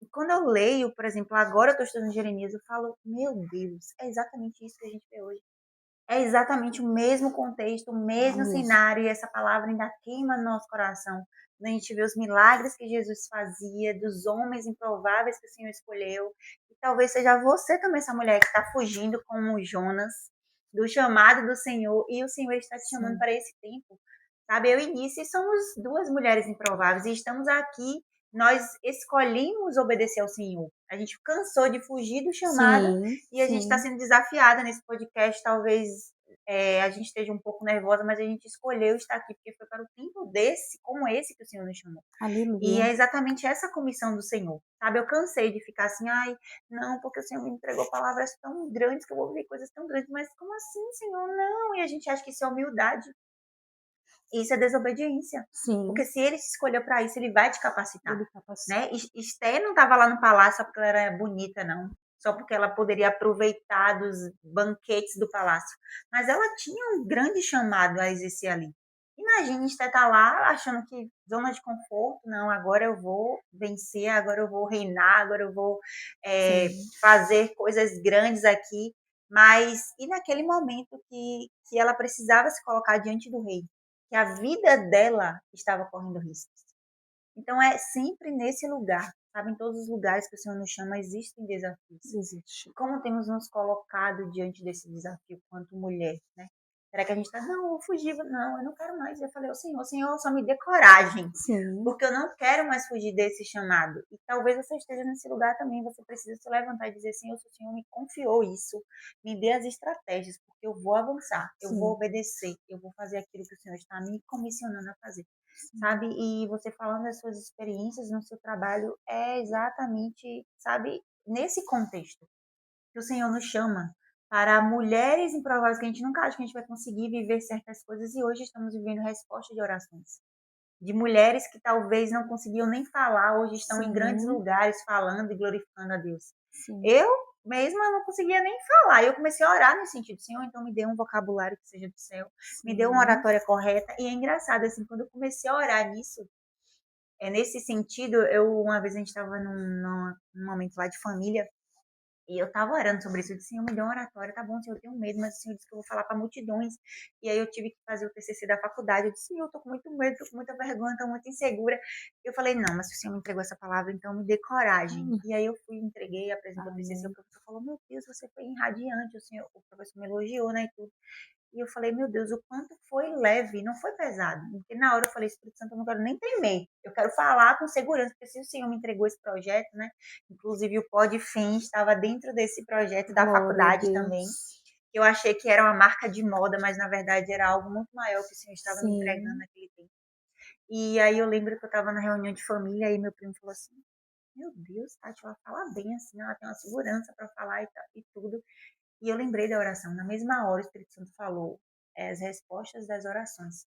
E quando eu leio, por exemplo, agora eu estou estudando Jeremias, eu falo: "Meu Deus, é exatamente isso que a gente vê hoje". É exatamente o mesmo contexto, o É mesmo mesmo. cenário, e essa palavra ainda queima no nosso coração. Quando a gente vê os milagres que Jesus fazia, dos homens improváveis que o Senhor escolheu. E talvez seja você também essa mulher que está fugindo como Jonas, do chamado do Senhor, e o Senhor está te chamando Sim, para esse tempo. Sabe, eu e Nice somos 2 mulheres improváveis e estamos aqui, nós escolhemos obedecer ao Senhor. A gente cansou de fugir do chamado sim, e a gente está sim. sendo desafiada nesse podcast. Talvez a gente esteja um pouco nervosa, mas a gente escolheu estar aqui porque foi para o tempo desse, como esse, que o Senhor nos chamou. E Aleluia. é exatamente essa comissão do Senhor, sabe? Eu cansei de ficar assim, ai, não, porque o Senhor me entregou palavras tão grandes que eu vou ouvir coisas tão grandes, mas como assim, Senhor? Não. E a gente acha que isso é humildade, isso é desobediência. Porque Sim, se ele te escolheu para isso, ele vai te capacitar, ele capacita. né? Esther não estava lá no palácio só porque ela era bonita, não. Só porque ela poderia aproveitar dos banquetes do palácio. Mas ela tinha um grande chamado a exercer ali. Imagina Esther estar lá achando que zona de conforto, não, agora eu vou vencer, agora eu vou reinar, agora eu vou Sim, fazer coisas grandes aqui. Mas e naquele momento que ela precisava se colocar diante do rei? Que a vida dela estava correndo riscos. Então é sempre nesse lugar, sabe? Em todos os lugares que o Senhor nos chama existem desafios. existe. E como temos nos colocado diante desse desafio quanto mulher, né? Será que a gente está, não, eu vou fugir, não, eu não quero mais. Eu falei, o Senhor, só me dê coragem, Sim, porque eu não quero mais fugir desse chamado. E talvez você esteja nesse lugar também, você precisa se levantar e dizer, Senhor, se o Senhor me confiou isso, me dê as estratégias, porque eu vou avançar, eu vou sim, obedecer, eu vou fazer aquilo que o Senhor está me comissionando a fazer, sim, sabe? E você falando das suas experiências no seu trabalho é exatamente, sabe, nesse contexto que o Senhor nos chama. para mulheres improváveis que a gente nunca acha que a gente vai conseguir viver certas coisas e hoje estamos vivendo resposta de orações. De mulheres que talvez não conseguiam nem falar, hoje estão em grandes Sim, lugares falando e glorificando a Deus. sim, Eu mesma não conseguia nem falar. Eu comecei a orar nesse sentido, Senhor, então me dê um vocabulário que seja do céu, me dê uma sim, oratória correta. E é engraçado, assim, quando eu comecei a orar nisso, nesse sentido, uma vez a gente estava num momento lá de família, e eu tava orando sobre isso. Eu disse, Senhor, me deu uma oratória, tá bom, Senhor, eu tenho medo, mas o Senhor disse que eu vou falar para multidões. E aí eu tive que fazer o TCC da faculdade. Eu disse, Senhor, eu tô com muito medo, tô com muita vergonha, tô muito insegura. Eu falei, não, mas se o Senhor me entregou essa palavra, então me dê coragem. hum, E aí eu fui, entreguei, apresentou o TCC. O amém, professor falou, meu Deus, você foi irradiante. O professor me elogiou, né, e tudo. E eu falei, meu Deus, o quanto foi leve, não foi pesado. Porque na hora eu falei, Espírito Santo, eu não quero nem temer. Eu quero falar com segurança, porque se o Senhor me entregou esse projeto, né? Inclusive o Podfim estava dentro desse projeto da glória a faculdade também. Deus, Eu achei que era uma marca de moda, mas na verdade era algo muito maior que o Senhor estava me entregando sim, naquele tempo. E aí eu lembro que eu estava na reunião de família e meu primo falou assim, meu Deus, Tati, ela fala bem assim, ela tem uma segurança para falar e tudo. E eu lembrei da oração. Na mesma hora, o Espírito Santo falou as respostas das orações.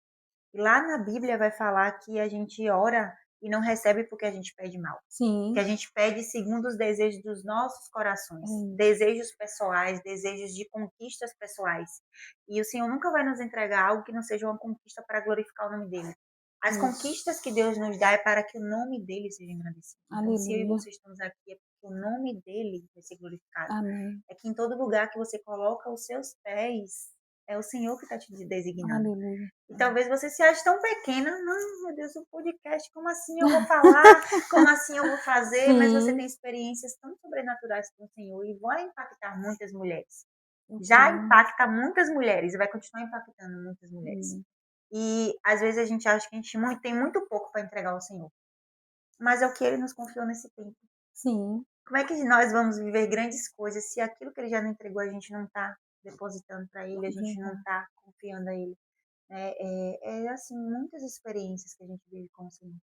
E lá na Bíblia vai falar que a gente ora e não recebe porque a gente pede mal. Que sim, a gente pede segundo os desejos dos nossos é corações, isso, desejos pessoais, desejos de conquistas pessoais. E o Senhor nunca vai nos entregar algo que não seja uma conquista para glorificar o nome dele. As isso, conquistas que Deus nos dá é para que o nome dele seja engrandecido. Então, se eu e aleluia, você estamos aqui, é porque o nome dele vai ser glorificado. amém, É que em todo lugar que você coloca os seus pés, é o Senhor que está te designando. aleluia, E talvez você se ache tão pequena, não, meu Deus, o podcast, como assim eu vou falar? Como assim eu vou fazer? Mas você tem sim, experiências tão sobrenaturais com o Senhor e vai impactar muitas mulheres. eu Já creio, impacta muitas mulheres e vai continuar impactando muitas mulheres. amém, E às vezes a gente acha que a gente tem muito pouco para entregar ao Senhor, mas é o que Ele nos confiou nesse tempo. sim, Como é que nós vamos viver grandes coisas se aquilo que Ele já não entregou a gente não está depositando para Ele, a gente não verdade, está confiando a Ele? Assim, muitas experiências que a gente vive com o Senhor,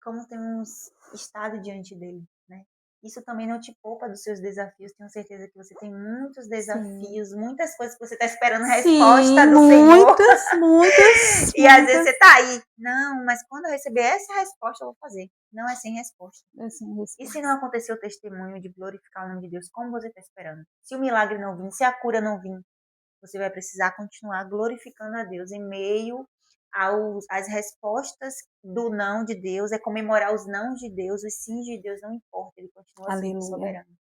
como temos estado diante dele, né? Isso também não te poupa dos seus desafios. Tenho certeza que você tem muitos sim. desafios, muitas coisas que você está esperando resposta Sim, do Senhor. muitas, muitas, E às vezes muitas, você está aí. Não, mas quando eu receber essa resposta, eu vou fazer. Não é sem resposta. assim, E se não resposta. acontecer o testemunho de glorificar o nome de Deus, como você está esperando? Se o milagre não vir, se a cura não vir, você vai precisar continuar glorificando a Deus em meio às respostas do não de Deus, é comemorar os não de Deus, os sim de Deus, não importa, ele continua sendo Aleluia, soberano.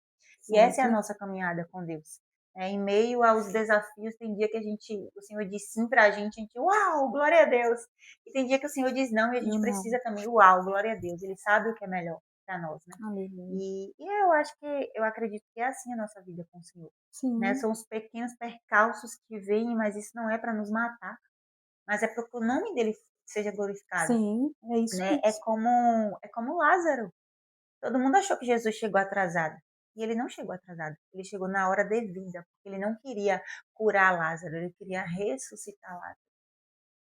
E essa é a sempre. nossa caminhada com Deus. Em meio aos desafios, tem dia que o Senhor diz sim pra gente, uau, glória a Deus. E tem dia que o Senhor diz não e a gente Eu não. precisa também, uau, glória a Deus. Ele sabe o que é melhor para nós, né? Aleluia. E eu acho que, eu acredito que é assim a nossa vida com o Senhor, né? Sim, São os pequenos percalços que vêm, mas isso não é para nos matar, mas é para que o nome dele seja glorificado, sim, é isso né? mesmo. É como Lázaro. Todo mundo achou que Jesus chegou atrasado. E ele não chegou atrasado. Ele chegou na hora devida, porque ele não queria curar Lázaro, ele queria ressuscitar Lázaro.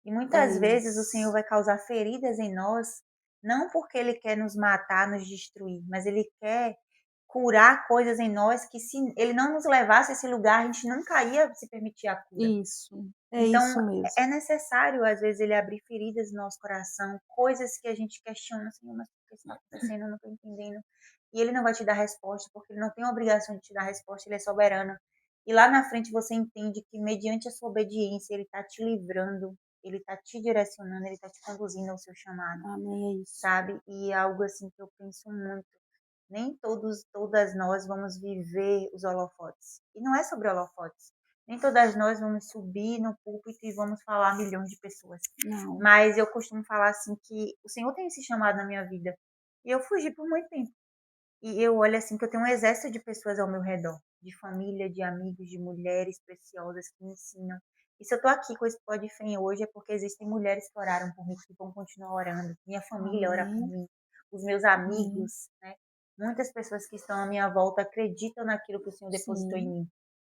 E É muitas vezes o Senhor isso. vai causar feridas em nós, não porque ele quer nos matar, nos destruir, mas ele quer curar coisas em nós que se ele não nos levasse a esse lugar, a gente nunca ia se permitir a cura. Isso. É Então, isso mesmo. é necessário, às vezes, ele abrir feridas no nosso coração, coisas que a gente questiona, assim, mas por que isso está acontecendo? Eu não estou entendendo. E ele não vai te dar resposta, porque ele não tem a obrigação de te dar resposta, ele é soberano. E lá na frente você entende que, mediante a sua obediência, ele está te livrando, ele está te direcionando, ele está te conduzindo ao seu chamado, Amém, é isso. sabe? E é algo assim que eu penso muito. Nem todas nós vamos viver os holofotes. E não é sobre holofotes. Nem todas nós vamos subir no púlpito e vamos falar a milhões de pessoas. Não. Mas eu costumo falar assim que o Senhor tem esse chamado na minha vida. E eu fugi por muito tempo. E eu olho assim que eu tenho um exército de pessoas ao meu redor, de família, de amigos, de mulheres preciosas que me ensinam. E se eu tô aqui com esse Podfem hoje é porque existem mulheres que oraram por mim, que vão continuar orando. Minha família ora por Amém. mim, os meus Amém. amigos, né? Muitas pessoas que estão à minha volta acreditam naquilo que o Senhor depositou em Sim. mim.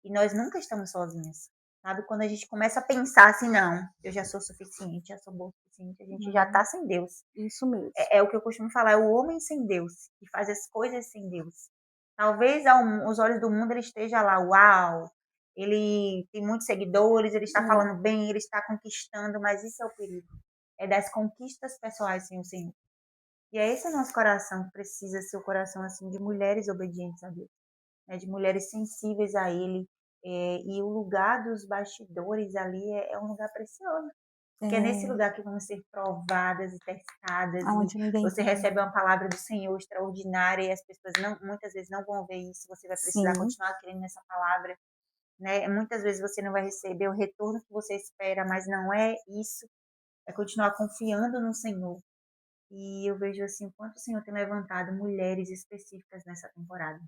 E nós nunca estamos sozinhas. Sabe? Quando a gente começa a pensar assim, não, eu já sou suficiente, já sou boa o suficiente, a gente já tá Não. sem Deus. Isso mesmo. É o que eu costumo falar, é o homem sem Deus, que faz as coisas sem Deus. Talvez aos olhos do mundo ele esteja lá, uau, ele tem muitos seguidores, ele está É, falando bem, ele está conquistando, mas isso é o perigo. É das conquistas pessoais sem o Senhor. E é esse o nosso coração, que precisa ser o coração assim de mulheres obedientes a Deus, né? De mulheres sensíveis a Ele. E o lugar dos bastidores ali é um lugar precioso. Porque é nesse é, lugar que vão ser provadas e testadas, e aonde ninguém você vê. recebe uma palavra do Senhor extraordinária e as pessoas não, muitas vezes não vão ver isso, você vai precisar Sim, continuar crendo nessa palavra, né? Muitas vezes você não vai receber o retorno que você espera, mas não é isso, é continuar confiando no Senhor. E eu vejo assim, o quanto o Senhor tem levantado mulheres específicas nessa temporada.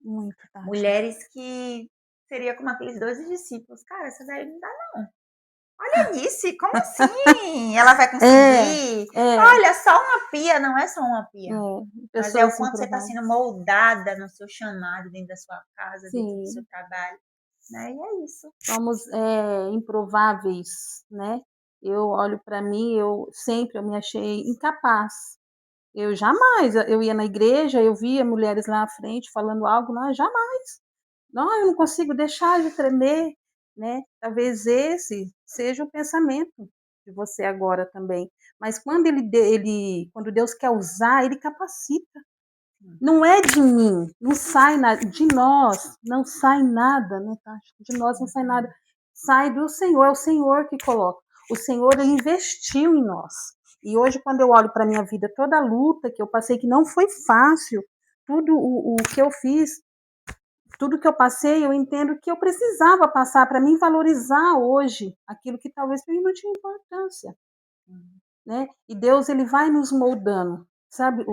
muito, Tati. Mulheres que seria como aqueles 12 discípulos. Cara, essa daí não dá. Olha nisso, como assim? Ela vai É, conseguir? é, Olha, só uma pia, não é só uma pia. Mas é o pessoas quanto você está improváveis. sendo moldada no seu chamado, dentro da sua casa, dentro do seu Sim, trabalho. Né? E é isso. somos improváveis, né? Eu olho para mim, eu me achei incapaz. Eu jamais, eu ia na igreja, eu via mulheres lá à frente falando algo, não, jamais. Não, eu não consigo deixar de tremer, né? Talvez esse seja o pensamento de você agora também. Mas quando quando Deus quer usar, ele capacita. Não é de mim, não sai nada, de nós não sai nada, né, Tati? De nós não sai nada. Sai do Senhor, é o Senhor que coloca. O Senhor ele investiu em nós. E hoje, quando eu olho para a minha vida, toda a luta que eu passei, que não foi fácil, tudo o que eu fiz, tudo que eu passei, eu entendo que eu precisava passar para mim valorizar hoje aquilo que talvez para mim não tinha importância, né? E Deus ele vai nos moldando, sabe?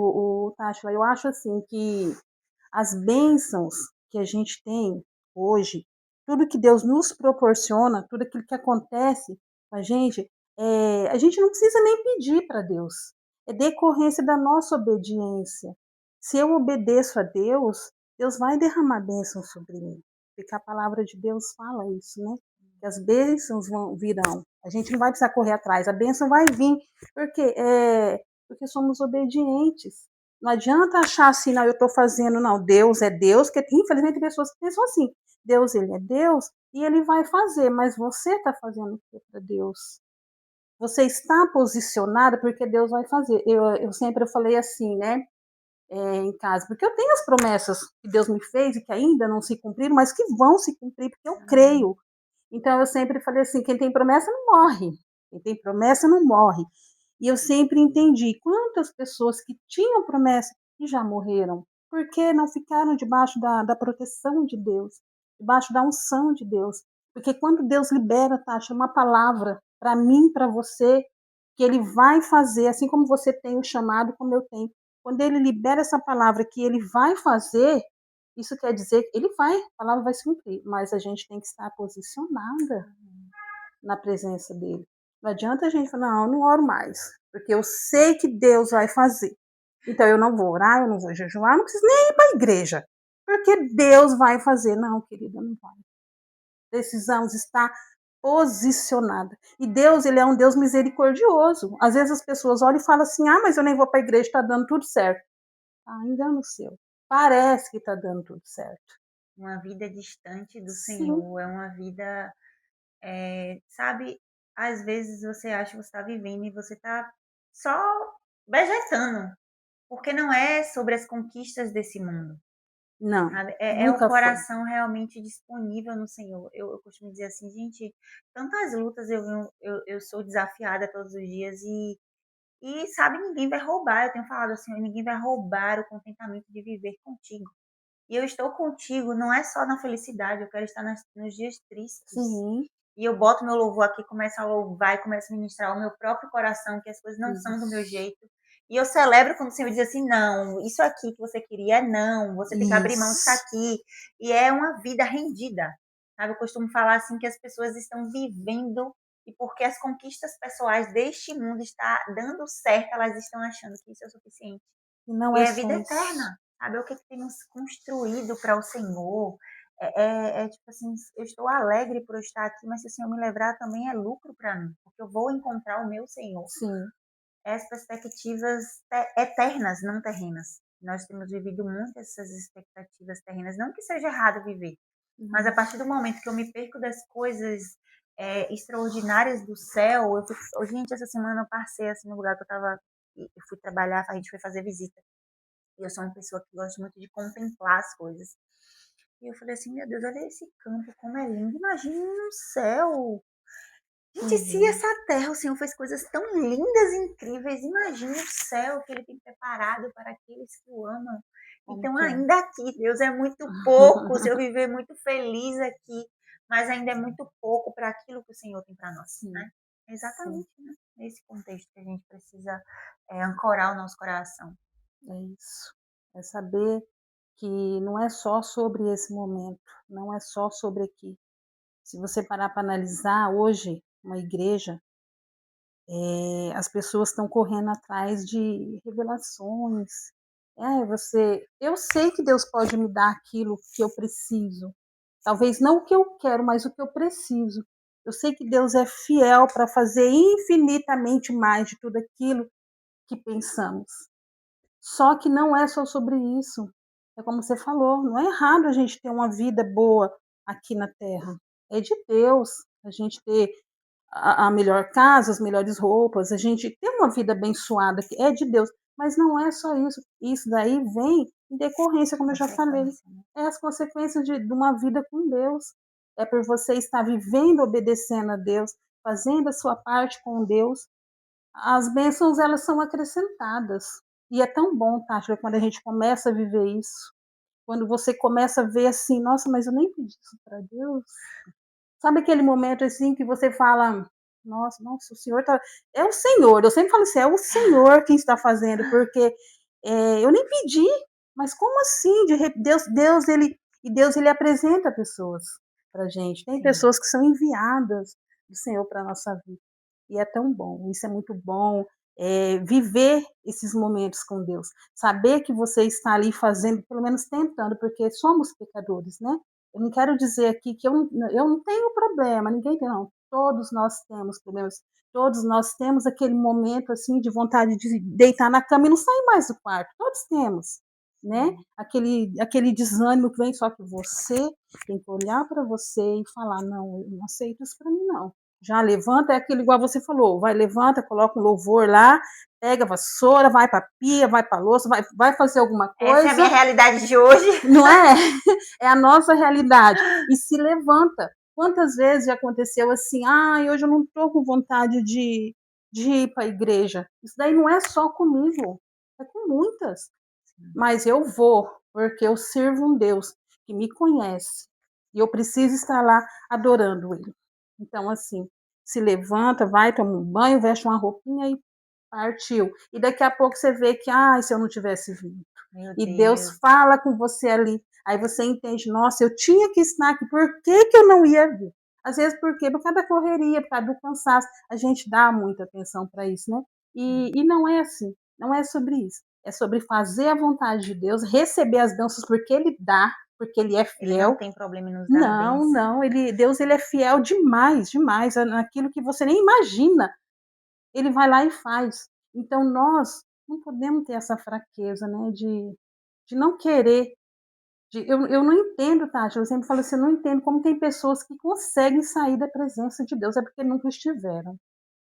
Tátila, eu acho assim que as bênçãos que a gente tem hoje, tudo que Deus nos proporciona, tudo aquilo que acontece com a gente não precisa nem pedir para Deus, é decorrência da nossa obediência. Se eu obedeço a Deus, Deus vai derramar bênçãos sobre mim, porque a palavra de Deus fala isso, né? Que as bênçãos virão. A gente não vai precisar correr atrás, a bênção vai vir, porque porque somos obedientes. Não adianta achar assim, não, eu estou fazendo, não, Deus é Deus, que infelizmente tem pessoas que pensam assim, Deus ele é Deus e ele vai fazer, mas você está fazendo o que para Deus? Você está posicionada porque Deus vai fazer. Eu sempre falei assim, né, em casa, porque eu tenho as promessas que Deus me fez e que ainda não se cumpriram, mas que vão se cumprir porque eu Amém. creio. Então eu sempre falei assim, quem tem promessa não morre. Quem tem promessa não morre. E eu sempre entendi quantas pessoas que tinham promessa e já morreram, porque não ficaram debaixo da proteção de Deus, debaixo da unção de Deus. Porque quando Deus libera, Tati, uma palavra para mim, para você, que Ele vai fazer, assim como você tem o chamado, como eu tenho. Quando Ele libera essa palavra que Ele vai fazer, isso quer dizer que Ele vai, a palavra vai se cumprir, mas a gente tem que estar posicionada na presença dele. Não adianta a gente falar, não, eu não oro mais, porque eu sei que Deus vai fazer. Então eu não vou orar, eu não vou jejuar, eu não preciso nem ir para a igreja, porque Deus vai fazer. Não, querida, não vai. Precisamos estar posicionada. E Deus, ele é um Deus misericordioso. Às vezes as pessoas olham e falam assim, ah, mas eu nem vou para a igreja, está dando tudo certo. Ah, engano seu. Parece que está dando tudo certo. Uma vida distante do Sim, Senhor é uma vida, sabe, às vezes você acha que você está vivendo e você está só vegetando, porque não é sobre as conquistas desse mundo. não, Sabe? É o nunca foi. coração realmente disponível no Senhor. Eu costumo dizer assim, gente, tantas lutas eu sou desafiada todos os dias e, sabe, ninguém vai roubar. Eu tenho falado assim, ninguém vai roubar o contentamento de viver contigo. E eu estou contigo, não é só na felicidade, eu quero estar nos dias tristes. Sim, E eu boto meu louvor aqui, começo a louvar e começo a ministrar o meu próprio coração, que as coisas não são do meu isso. jeito. E eu celebro quando o Senhor diz assim: não, isso aqui que você queria é não, você tem que abrir mão disso Isso. aqui. E é uma vida rendida. Sabe? Eu costumo falar assim que as pessoas estão vivendo e porque as conquistas pessoais deste mundo está dando certo, elas estão achando que isso é o suficiente. E não E é é vida só isso. eterna. Sabe? O que temos construído para o Senhor. Tipo assim, eu estou alegre por eu estar aqui, mas se o Senhor me levar também é lucro para mim, porque eu vou encontrar o meu Senhor. Sim, As perspectivas eternas, não terrenas. Nós temos vivido muito essas expectativas terrenas, não que seja errado viver, Mas a Uhum. partir do momento que eu me perco das coisas extraordinárias do céu, gente, essa semana eu passei assim no lugar que eu fui trabalhar, a gente foi fazer visita. E eu sou uma pessoa que gosta muito de contemplar as coisas. E eu falei assim, meu Deus, olha esse campo, como é lindo. Imagine no céu. Gente, se Uhum. essa terra o Senhor fez coisas tão lindas e incríveis, imagine o céu que Ele tem preparado para aqueles que o amam. Como Então, que é? ainda aqui, Deus é muito pouco, se eu viver muito feliz aqui, mas ainda é muito pouco para aquilo que o Senhor tem para nós, Sim, né? sim, Exatamente, né? Nesse contexto que a gente precisa ancorar o nosso coração. é isso. É saber que não é só sobre esse momento, não é só sobre aqui. Se você parar para analisar hoje, uma igreja, as pessoas estão correndo atrás de revelações. Eu sei que Deus pode me dar aquilo que eu preciso. Talvez não o que eu quero, mas o que eu preciso. Eu sei que Deus é fiel para fazer infinitamente mais de tudo aquilo que pensamos. Só que não é só sobre isso. É como você falou, não é errado a gente ter uma vida boa aqui na Terra. É de Deus a gente ter a melhor casa, as melhores roupas, a gente ter uma vida abençoada, que é de Deus. Mas não é só isso. Isso daí vem em decorrência, como eu já falei. Consequência, né? É as consequências de uma vida com Deus. É por você estar vivendo, obedecendo a Deus, fazendo a sua parte com Deus, as bênçãos elas são acrescentadas. E é tão bom, Tássia, quando a gente começa a viver isso. Quando você começa a ver assim, nossa, mas eu nem pedi isso para Deus. Sabe aquele momento assim que você fala, nossa, o Senhor tá. É o Senhor, eu sempre falo assim, é o Senhor quem está fazendo, porque eu nem pedi, mas como assim? Deus ele apresenta pessoas para gente. Tem Sim. pessoas que são enviadas do Senhor para a nossa vida. E é tão bom, isso é muito bom. Viver esses momentos com Deus, saber que você está ali fazendo, pelo menos tentando, porque somos pecadores, né? Eu não quero dizer aqui que eu não tenho problema, ninguém tem, não. Todos nós temos problemas, todos nós temos aquele momento assim de vontade de deitar na cama e não sair mais do quarto, todos temos, né? Sim. Aquele desânimo que vem, só que você tem que olhar para você e falar, não, eu não aceito isso para mim, não. Já levanta, é aquilo igual você falou, vai, levanta, coloca um louvor lá, pega a vassoura, vai para a pia, vai para a louça, vai fazer alguma Essa é a minha coisa, realidade de hoje. não é? É a nossa realidade. E se levanta. Quantas vezes já aconteceu assim, hoje eu não estou com vontade de ir para a igreja. Isso daí não é só comigo, é com muitas. Mas eu vou, porque eu sirvo um Deus que me conhece. E eu preciso estar lá adorando Ele. Então, assim, se levanta, vai, toma um banho, veste uma roupinha e partiu. E daqui a pouco você vê que, se eu não tivesse vindo. Meu E Deus Deus. fala com você ali. Aí você entende, nossa, eu tinha que estar aqui, por que, que eu não ia vir? Às vezes, por quê? Por causa da correria, por causa do cansaço. A gente dá muita atenção para isso, né? E não é assim, não é sobre isso. É sobre fazer a vontade de Deus, receber as bênçãos porque Ele dá, porque Ele é Ele não fiel. tem problema em nos dar Não, bênção. não, Deus ele é fiel demais, demais, naquilo que você nem imagina. Ele vai lá e faz. Então nós não podemos ter essa fraqueza, né, de não querer. Eu não entendo, Tati, eu sempre falo assim, eu não entendo como tem pessoas que conseguem sair da presença de Deus, é porque nunca estiveram.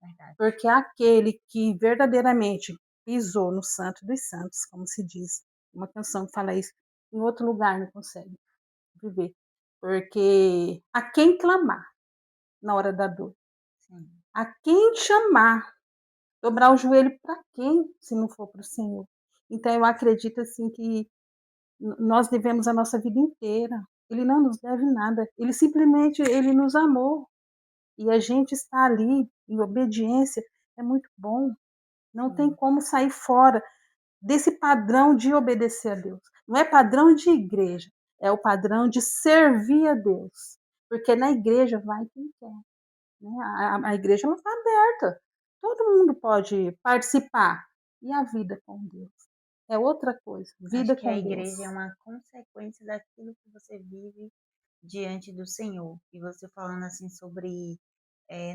Verdade. Porque aquele que verdadeiramente pisou no Santo dos Santos, como se diz, uma canção que fala isso, em outro lugar não consegue viver. Porque a quem clamar na hora da dor, Sim. a quem chamar, dobrar o joelho para quem, se não for para o Senhor? Então eu acredito assim que nós devemos a nossa vida inteira. Ele não nos deve nada. Ele nos amou e a gente está ali em obediência é muito bom. Não tem Sim. como sair fora desse padrão de obedecer a Deus. Não é padrão de igreja, é o padrão de servir a Deus. Porque na igreja vai quem quer. Né? A igreja está aberta. Todo mundo pode participar. E a vida com Deus? É outra coisa. Acho Vida que a com Deus. igreja é uma consequência daquilo que você vive diante do Senhor. E você falando assim sobre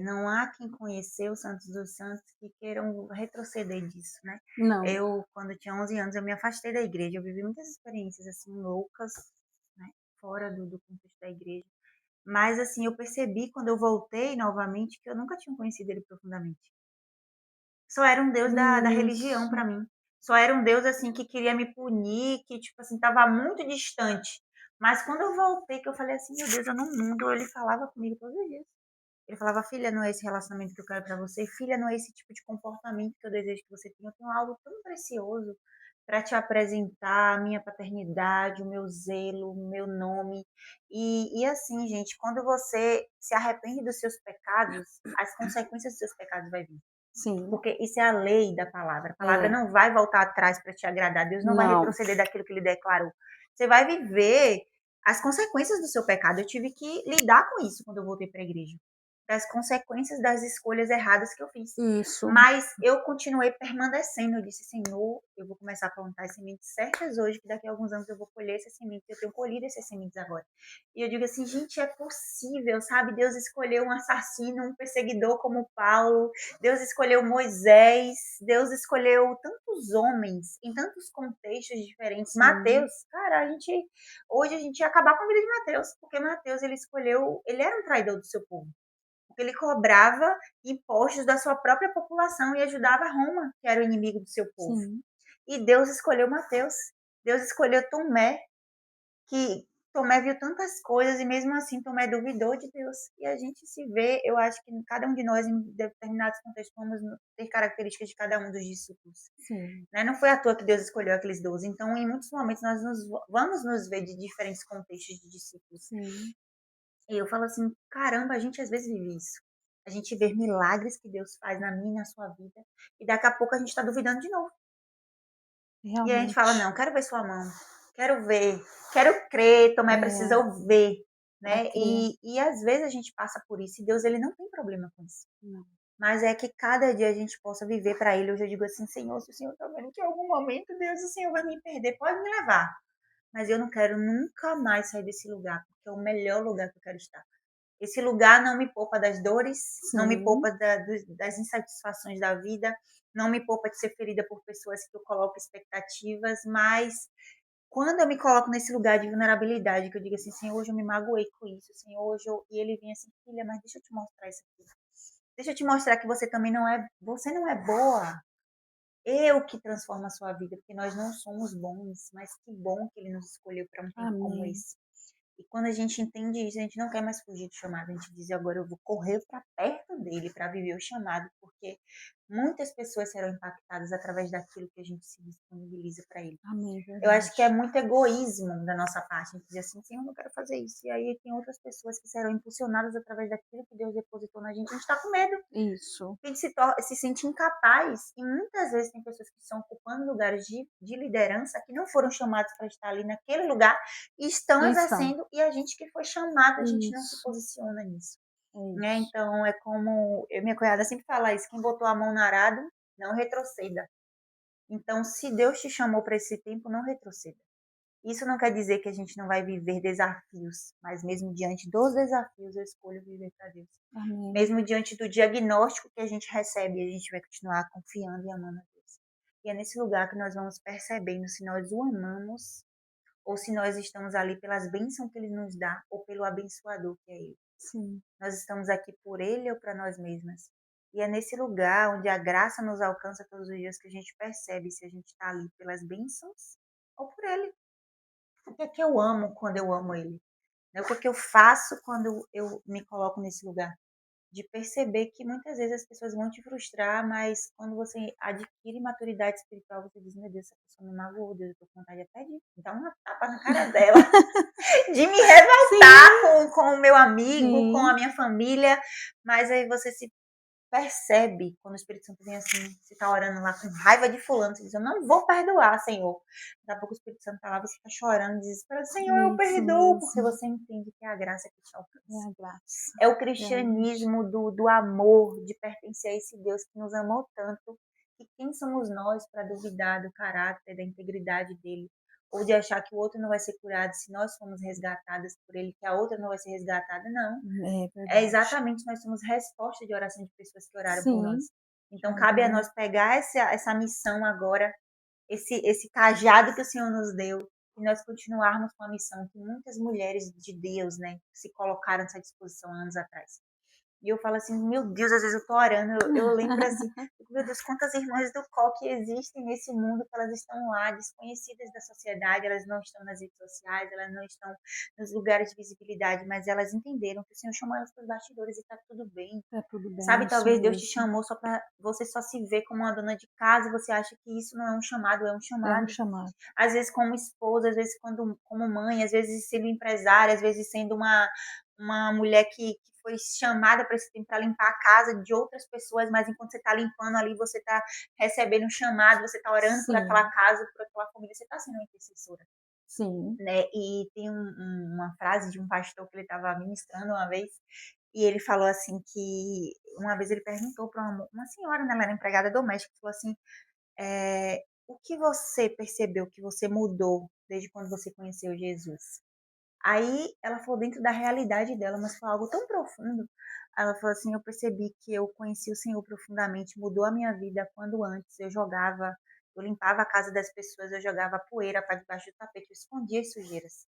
não há quem conhecer os Santos dos Santos que queiram retroceder disso, né? Não. Eu, quando tinha 11 anos, eu me afastei da igreja. Eu vivi muitas experiências assim loucas, né? fora do contexto da igreja. Mas, assim, eu percebi quando eu voltei novamente que eu nunca tinha conhecido ele profundamente. Só era um Deus da religião Isso. para mim. Só era um Deus, assim, que queria me punir, que, tipo assim, estava muito distante. Mas quando eu voltei, que eu falei assim, meu Deus, eu no mundo, ele falava comigo todos os dias. Ele falava, filha, não é esse relacionamento que eu quero para você. Filha, não é esse tipo de comportamento que eu desejo que você tenha. Eu tenho algo tão precioso para te apresentar, a minha paternidade, o meu zelo, o meu nome. E assim, gente, quando você se arrepende dos seus pecados, as consequências dos seus pecados vai vir. Sim. Porque isso é a lei da palavra. A palavra É. não vai voltar atrás para te agradar. Deus não vai Não. retroceder daquilo que ele declarou. Você vai viver as consequências do seu pecado. Eu tive que lidar com isso quando eu voltei para a igreja. Das consequências das escolhas erradas que eu fiz. Isso. Mas eu continuei permanecendo. Eu disse, Senhor, eu vou começar a plantar as sementes certas hoje, que daqui a alguns anos eu vou colher essas sementes. Eu tenho colhido essas sementes agora. E eu digo assim, gente, é possível, sabe? Deus escolheu um assassino, um perseguidor como Paulo. Deus escolheu Moisés. Deus escolheu tantos homens em tantos contextos diferentes. Sim. Mateus, cara, hoje a gente ia acabar com a vida de Mateus, porque Mateus, ele era um traidor do seu povo. Porque ele cobrava impostos da sua própria população e ajudava Roma, que era o inimigo do seu povo. Sim. E Deus escolheu Mateus. Deus escolheu Tomé, que Tomé viu tantas coisas e mesmo assim Tomé duvidou de Deus. E a gente se vê, eu acho que cada um de nós, em determinados contextos, vamos ter características de cada um dos discípulos. Sim. Né? Não foi à toa que Deus escolheu aqueles 12. Então, em muitos momentos, nós vamos nos ver de diferentes contextos de discípulos. Sim. E eu falo assim, caramba, a gente às vezes vive isso. A gente vê milagres que Deus faz na minha e na sua vida, e daqui a pouco a gente está duvidando de novo. E aí a gente fala, Realmente. não, quero ver sua mão, quero ver, quero crer, Tomé precisa ver, Para né? crer. E às vezes a gente passa por isso, e Deus ele não tem problema com isso. Não. Mas é que cada dia a gente possa viver para Ele. Hoje eu digo assim, Senhor, se o Senhor está vendo que em algum momento, Deus, o Senhor vai me perder, pode me levar. Mas eu não quero nunca mais sair desse lugar, porque é o melhor lugar que eu quero estar. Esse lugar não me poupa das dores, não me Sim. poupa das insatisfações da vida, não me poupa de ser ferida por pessoas que eu coloco expectativas, mas quando eu me coloco nesse lugar de vulnerabilidade, que eu digo assim, Senhor, hoje eu me magoei com isso, Senhor, e ele vem assim, filha, mas deixa eu te mostrar isso aqui. Deixa eu te mostrar que você não é boa. Eu que transformo a sua vida, porque nós não somos bons, mas que bom que ele nos escolheu para um tempo como Amém. esse. E quando a gente entende isso, a gente não quer mais fugir do chamado, a gente diz agora eu vou correr para perto dele para viver o chamado, porque muitas pessoas serão impactadas através daquilo que a gente se disponibiliza para ele. Amém, Eu acho que é verdade. muito egoísmo da nossa parte, a gente dizer assim, Senhor, eu não quero fazer isso. E aí tem outras pessoas que serão impulsionadas através daquilo que Deus depositou na gente. A gente está com medo, Isso. a gente se sente incapaz. E muitas vezes tem pessoas que estão ocupando lugares de liderança que não foram chamados para estar ali naquele lugar e estão Estão. exercendo. E a gente que foi chamado, a gente não se Isso. posiciona nisso. Né? Isso. Então, é como minha cunhada sempre fala isso: quem botou a mão no arado, não retroceda. Então, se Deus te chamou para esse tempo, não retroceda. Isso não quer dizer que a gente não vai viver desafios, mas mesmo diante dos desafios, eu escolho viver para Deus. Amém. Mesmo diante do diagnóstico que a gente recebe, a gente vai continuar confiando e amando a Deus. E é nesse lugar que nós vamos percebendo se nós o amamos ou se nós estamos ali pelas bênçãos que ele nos dá ou pelo abençoador que é ele. Sim. Nós estamos aqui por ele ou para nós mesmas. E é nesse lugar onde a graça nos alcança todos os dias que a gente percebe se a gente está ali pelas bênçãos ou por ele. O que é que eu amo quando eu amo ele? O que é que eu faço quando eu me coloco nesse lugar? De perceber que muitas vezes as pessoas vão te frustrar, mas quando você adquire maturidade espiritual, você diz, meu Deus, essa pessoa me magoou, Deus, eu tô com vontade até de dar uma tapa na cara dela, de me revoltar Sim. com o meu amigo, com a Sim. minha família, mas aí você se percebe quando o Espírito Santo vem assim, você tá orando lá com raiva de fulano, você diz, eu não vou perdoar, Senhor. Daqui a pouco o Espírito Santo tá lá, você tá chorando, desesperado, Senhor, eu Isso perdoo, porque mesmo. você entende que é a graça que te É alcança. a graça. É o Realmente. cristianismo do amor, de pertencer a esse Deus que nos amou tanto, que quem somos nós para duvidar do caráter, da integridade dele, ou de achar que o outro não vai ser curado se nós formos resgatadas por ele, que a outra não vai ser resgatada, não. É É verdade. exatamente, nós somos resposta de oração de pessoas que oraram por Sim. nós. Então, cabe a Amém. nós pegar essa missão agora, esse cajado que o Senhor nos deu, e nós continuarmos com a missão que muitas mulheres de Deus, né, se colocaram à essa disposição há anos atrás. E eu falo assim, meu Deus, às vezes eu tô orando, eu lembro assim, meu Deus, quantas irmãs do COC existem nesse mundo, que elas estão lá, desconhecidas da sociedade, elas não estão nas redes sociais, elas não estão nos lugares de visibilidade, mas elas entenderam que o Senhor chamou elas para os bastidores e tá tudo bem. Tá tudo bem, Sabe, isso talvez Deus te mesmo. chamou só para você só se ver como uma dona de casa e você acha que isso não é um chamado, é um É um chamado. chamado. Às vezes como esposa, às vezes como mãe, às vezes sendo empresária, às vezes sendo uma mulher que foi chamada para esse tempo para limpar a casa de outras pessoas, mas enquanto você está limpando ali, você está recebendo um chamado, você está orando por aquela Sim, casa, por aquela família, você está sendo uma intercessora, sim. né? E tem uma frase de um pastor que ele estava ministrando uma vez, e ele falou assim que uma vez ele perguntou para uma senhora, né, ela era empregada doméstica, falou assim, o que você percebeu que você mudou desde quando você conheceu Jesus? Aí ela falou dentro da realidade dela, mas foi algo tão profundo. Ela falou assim: eu percebi que eu conheci o Senhor profundamente, mudou a minha vida quando antes eu limpava a casa das pessoas, eu jogava poeira para debaixo do tapete, eu escondia as sujeiras.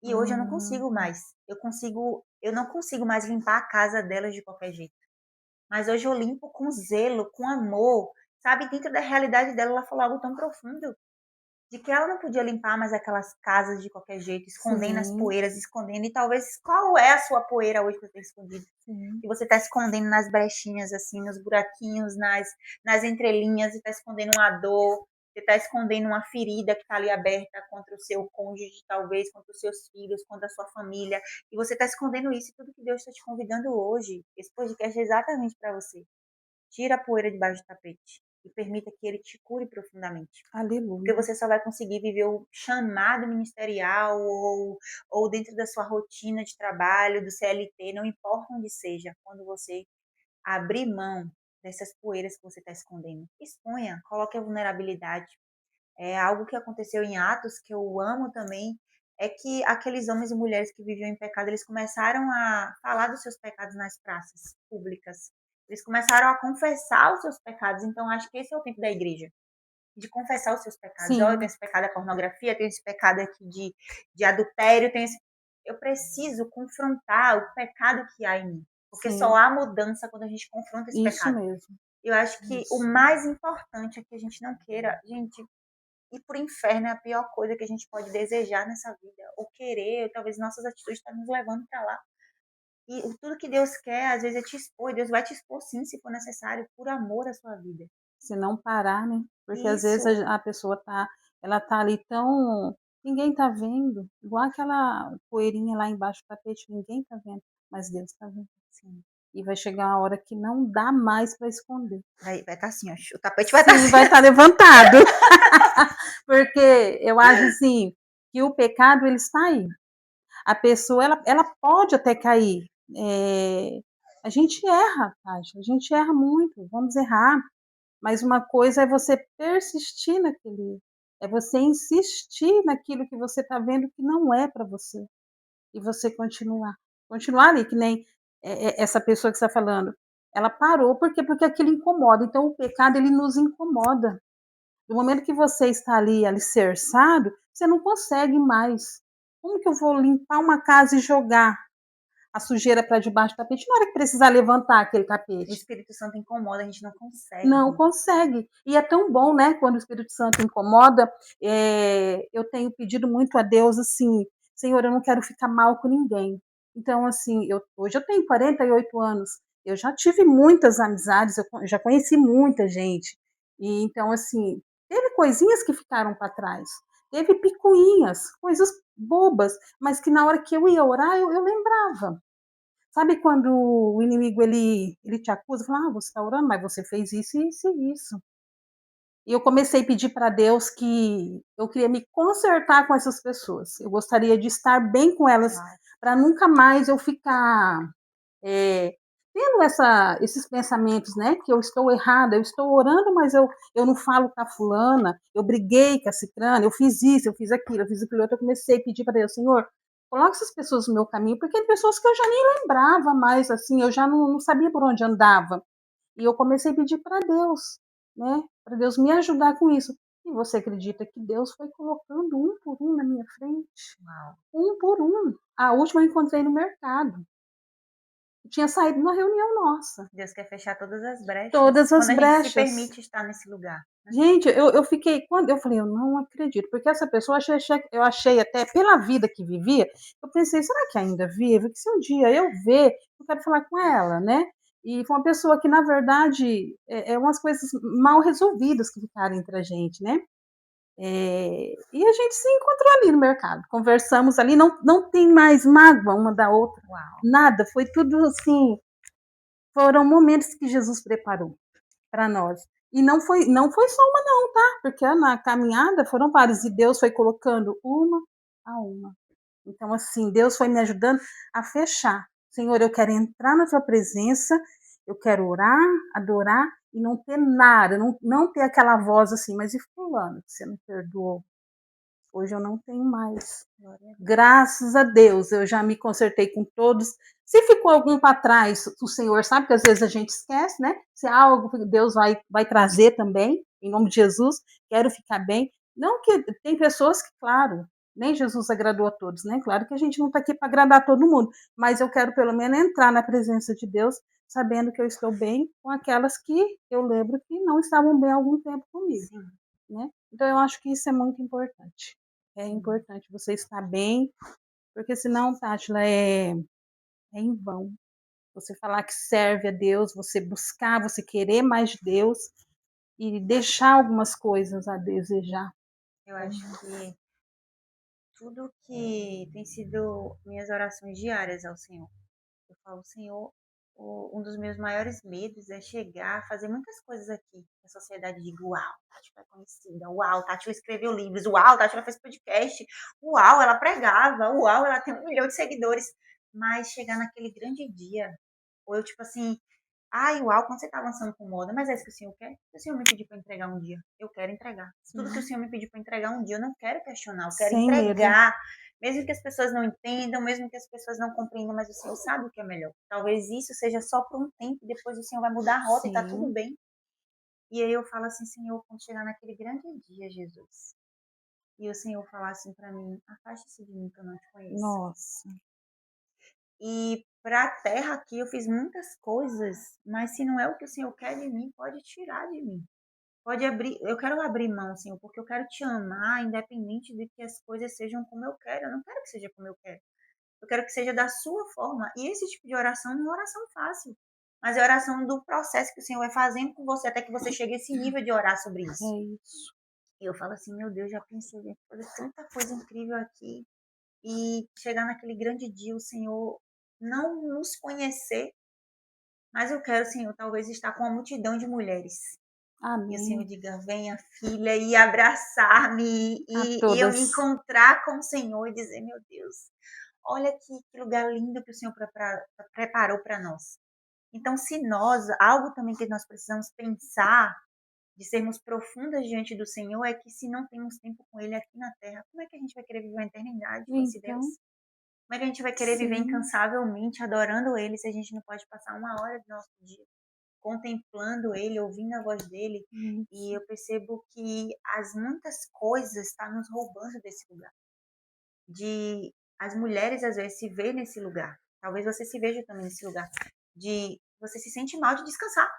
E hoje eu não consigo Hum, mais. Eu não consigo mais limpar a casa delas de qualquer jeito. Mas hoje eu limpo com zelo, com amor, sabe? Dentro da realidade dela, ela falou algo tão profundo de que ela não podia limpar mais aquelas casas de qualquer jeito, escondendo as sim, poeiras, escondendo. E talvez qual é a sua poeira hoje que você está escondido? sim, Que você está escondendo nas brechinhas, assim, nos buraquinhos, nas entrelinhas, você está escondendo uma dor, você está escondendo uma ferida que está ali aberta contra o seu cônjuge, talvez, contra os seus filhos, contra a sua família. E você está escondendo isso e tudo que Deus está te convidando hoje. Esse podcast é exatamente para você. Tira a poeira debaixo do tapete e permita que ele te cure profundamente. Porque aleluia. você só vai conseguir viver o chamado ministerial ou dentro da sua rotina de trabalho, do CLT, não importa onde seja, quando você abrir mão dessas poeiras que você está escondendo. Exponha, coloque a vulnerabilidade. É algo que aconteceu em Atos, que eu amo também, é que aqueles homens e mulheres que viviam em pecado, eles começaram a falar dos seus pecados nas praças públicas. Eles começaram a confessar os seus pecados. Então, acho que esse é o tempo da igreja de confessar os seus pecados. Olha, eu tenho Sim, esse pecado da pornografia, tenho esse pecado aqui de adultério, tenho esse... Eu preciso confrontar o pecado que há em mim. Porque só sim, há mudança quando a gente confronta esse isso pecado. mesmo. Eu acho que o Isso. mais importante é que a gente não queira, gente, ir pro inferno é a pior coisa que a gente pode desejar nessa vida. Ou querer, ou talvez nossas atitudes estão nos levando para lá. E tudo que Deus quer, às vezes, é te expor. Deus vai te expor sim, se for necessário, por amor à sua vida. Se não parar, né? Porque às vezes Isso. a pessoa ela tá ali tão, ninguém tá vendo, igual aquela poeirinha lá embaixo do tapete, ninguém tá vendo, mas Deus tá vendo. Sim. E vai chegar uma hora que não dá mais para esconder. Vai estar assim, ó. O tapete vai estar Sim, assim. vai estar levantado. Porque eu acho assim que o pecado ele está aí. A pessoa ela pode até cair. A gente erra, Tati, a gente erra muito, vamos errar. Mas uma coisa é você persistir naquele, é você insistir naquilo que você está vendo que não é para você e você continuar ali que nem essa pessoa que está falando. Ela parou porque aquilo incomoda. Então o pecado ele nos incomoda. No momento que você está ali alicerçado, você não consegue mais. Como que eu vou limpar uma casa e jogar a sujeira para debaixo do tapete na hora que precisar levantar aquele O tapete? Espírito Santo incomoda, a gente não Não consegue. consegue. E é tão bom, né, quando o Espírito Santo incomoda. Eu tenho pedido muito a Deus assim, Senhor, eu não quero ficar mal com ninguém. Então, assim, hoje eu tenho 48 anos, eu já tive muitas amizades, eu já conheci muita gente. E então, assim, teve coisinhas que ficaram para trás, teve picuinhas, coisas bobas, mas que na hora que eu ia orar, eu lembrava. Sabe quando o inimigo ele te acusa, fala, você está orando, mas você fez isso, isso e isso. E eu comecei a pedir para Deus que eu queria me consertar com essas pessoas. Eu gostaria de estar bem com elas Uau. para nunca mais eu ficar é, tendo esses pensamentos, né? Que eu estou errada, eu estou orando, mas eu não falo com a fulana, eu briguei com a ciclana, eu fiz isso, eu fiz aquilo outro. Eu comecei a pedir para Deus, Senhor, coloque essas pessoas no meu caminho, porque tem pessoas que eu já nem lembrava mais, assim, eu já não sabia por onde andava. E eu comecei a pedir para Deus, né? Para Deus me ajudar com isso. E você acredita que Deus foi colocando um por um na minha frente? Uau. Um por um. A última eu encontrei no mercado. Eu tinha saído numa reunião nossa. Deus quer fechar todas as brechas Todas as quando a gente se brechas. permite estar nesse lugar, né. Gente, eu fiquei, quando eu falei: "Eu não acredito", porque essa pessoa eu achei até pela vida que vivia, eu pensei: "Será que ainda vive? Que se um dia eu ver, eu quero falar com ela", né. E foi uma pessoa que na verdade, umas coisas mal resolvidas que ficaram entre a gente, né. E a gente se encontrou ali no mercado, conversamos ali, não tem mais mágoa uma da outra, Uau. nada, foi tudo assim, foram momentos que Jesus preparou para nós. E não foi só uma não, tá, porque na caminhada foram várias e Deus foi colocando uma a uma. Então, assim, Deus foi me ajudando a fechar. Senhor, eu quero entrar na tua presença, eu quero orar, adorar e não ter nada, não ter aquela voz assim, mas e fulano que você não perdoou? Hoje eu não tenho mais. Glória a Deus. Graças a Deus, eu já me consertei com todos. Se ficou algum para trás, o Senhor sabe que às vezes a gente esquece, né? Se há algo que Deus vai trazer também, em nome de Jesus, quero ficar bem. Não que tem pessoas que, claro, nem Jesus agradou a todos, né? Claro que a gente não está aqui para agradar todo mundo, mas eu quero pelo menos entrar na presença de Deus, sabendo que eu estou bem com aquelas que eu lembro que não estavam bem há algum tempo comigo, Sim, né? Então eu acho que isso é muito importante. É sim. importante você estar bem, porque senão, Tátila, é em vão. Você falar que serve a Deus, você buscar, você querer mais de Deus e deixar algumas coisas a desejar. Eu É, acho que tudo que tem sido minhas orações diárias ao Senhor. Eu falo: "Senhor, um dos meus maiores medos é chegar, fazer muitas coisas aqui, que a sociedade diga: 'Uau, Tátila é conhecida. Uau, Tátila escreveu livros. Uau, Tátila fez podcast. Uau, ela pregava. Uau, ela tem 1 milhão de seguidores'". Mas chegar naquele grande dia, ou eu, tipo assim: "Ai, uau, quando você está avançando com moda, mas é isso que o Senhor quer? Se o Senhor me pedir para entregar um dia, eu quero entregar. Tudo que o sim, Senhor me pedir para entregar um dia, eu não quero questionar, eu quero sem medo. entregar, mesmo que as pessoas não entendam, mesmo que as pessoas não compreendam, mas o Senhor sabe o que é melhor. Talvez isso seja só por um tempo, depois o Senhor vai mudar a rota e está tudo Sim. bem". E aí eu falo assim: "Senhor, quando chegar naquele grande dia, Jesus", e o Senhor falar assim para mim: "Afaste-se de mim que eu não te conheço". Nossa. E para a terra aqui eu fiz muitas coisas, mas se não é o que o Senhor quer de mim, pode tirar de mim. Pode abrir, eu quero abrir mão, Senhor, porque eu quero te amar, independente de que as coisas sejam como eu quero. Eu não quero que seja como eu quero. Eu quero que seja da sua forma. E esse tipo de oração não é uma oração fácil, mas é oração do processo que o Senhor vai fazendo com você até que você chegue a esse nível de orar sobre É isso. isso. E eu falo assim: "Meu Deus, já pensei em fazer tanta coisa incrível aqui e chegar naquele grande dia, o Senhor não nos conhecer, mas eu quero, Senhor, talvez estar com uma multidão de mulheres. E o Senhor Amém. diga: "Venha, filha", e abraçar-me A e eu todas. me encontrar com o Senhor e dizer: "Meu Deus, olha que lugar lindo que o Senhor preparou para nós". Então, se nós, algo também que nós precisamos pensar, de sermos profundas diante do Senhor, é que se não temos tempo com Ele aqui na terra, como é que a gente vai querer viver uma eternidade com esse Deus? Então, Como é que a gente vai querer viver sim, incansavelmente adorando Ele se a gente não pode passar 1 hora do nosso dia contemplando Ele, ouvindo a voz dele? E isso. eu percebo que as muitas coisas estão nos roubando desse lugar. De as mulheres às vezes se ver nesse lugar. Talvez você se veja também nesse lugar. De você se sente mal de descansar.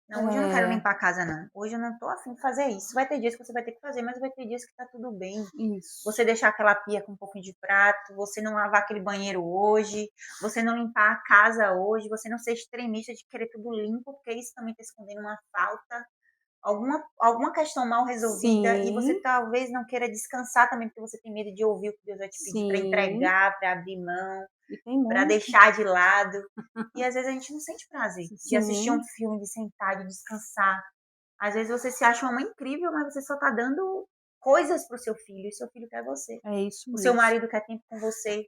Não, hoje eu não quero É, limpar a casa, não. Hoje eu não tô afim de fazer isso. Vai ter dias que você vai ter que fazer, mas vai ter dias que tá tudo bem. isso. Você deixar aquela pia com um pouquinho de prato, você não lavar aquele banheiro hoje, você não limpar a casa hoje, você não ser extremista de querer tudo limpo, porque isso também está escondendo uma falta, alguma questão mal resolvida, e você Sim, talvez não queira descansar também, porque você tem medo de ouvir o que Deus vai te pedir para sim, entregar, para abrir mão, e tem para muito. deixar de lado. E às vezes a gente não sente prazer de assistir um Sim, filme, de sentar, de descansar. Às vezes você se acha uma mãe incrível, mas você só está dando coisas para o seu filho, e seu filho quer você. é isso O seu mesmo. marido quer tempo com você.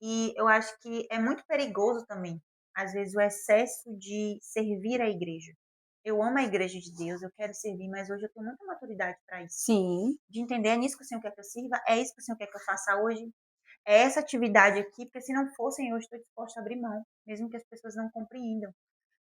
E eu acho que é muito perigoso também, às vezes, o excesso de servir a igreja. Eu amo a igreja de Deus, eu quero servir, mas hoje eu tenho muita maturidade para isso. Sim, De entender, é nisso que o Senhor quer que eu sirva, é isso que o Senhor quer que eu faça hoje, é essa atividade aqui, porque se não for, Senhor, eu estou disposta a abrir mão, mesmo que as pessoas não compreendam.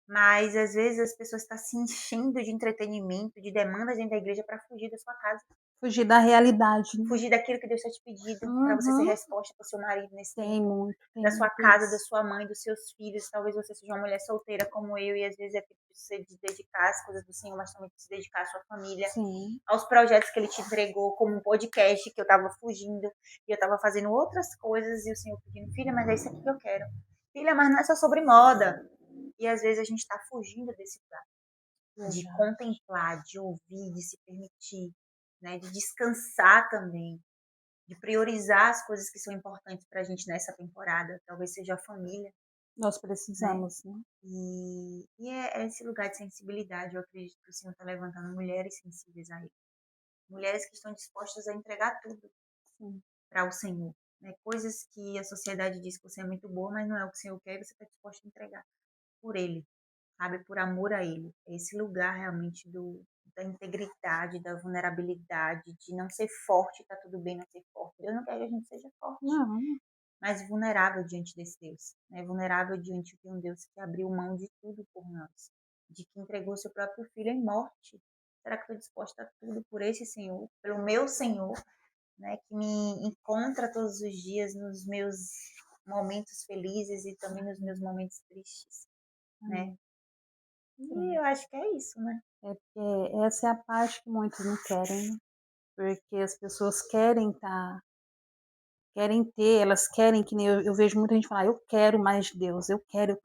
Mas às vezes as pessoas estão se enchendo de entretenimento, de demandas dentro da igreja para fugir da sua casa. Fugir da realidade, né. Fugir daquilo que Deus está te pedindo, para você ser Uhum. resposta para o seu marido nesse tempo, Tem da sua muito casa, da isso. sua mãe, dos seus filhos. Talvez você seja uma mulher solteira como eu, e às vezes é tempo de você de dedicar às coisas do Senhor, mas também de se dedicar à sua família, Sim, aos projetos que Ele te entregou, como um podcast que eu estava fugindo, e eu estava fazendo outras coisas, e o Senhor pedindo, filha, mas é isso aqui que eu quero. Filha, mas não é só sobre moda. E às vezes a gente está fugindo desse lugar, de verdade. contemplar, de ouvir, de se permitir, né, de descansar também, de priorizar as coisas que são importantes para a gente nessa temporada, talvez seja a família, Nós né? precisamos, né. É esse lugar de sensibilidade, eu acredito que o Senhor está levantando mulheres sensíveis a Ele, mulheres que estão dispostas a entregar tudo Sim. para o Senhor, né? Coisas que a sociedade diz que você é muito boa, mas não é o que o Senhor quer, e você está disposta a entregar por Ele, sabe? Por amor a Ele. É esse lugar realmente da integridade, da vulnerabilidade, de não ser forte, tá tudo bem não ser forte. Deus não quer que a gente seja forte, Não, mas vulnerável diante desse Deus, né? Vulnerável diante de um Deus que abriu mão de tudo por nós, de que entregou seu próprio filho em morte. Será que estou disposta a tudo por esse Senhor, pelo meu Senhor, né? Que me encontra todos os dias nos meus momentos felizes e também nos meus momentos tristes, né? amém. E eu acho que é isso, né? É porque essa é a parte que muitos não querem, né, porque as pessoas querem ter, elas querem que nem eu vejo muita gente falar: "Eu quero mais de Deus, eu quero".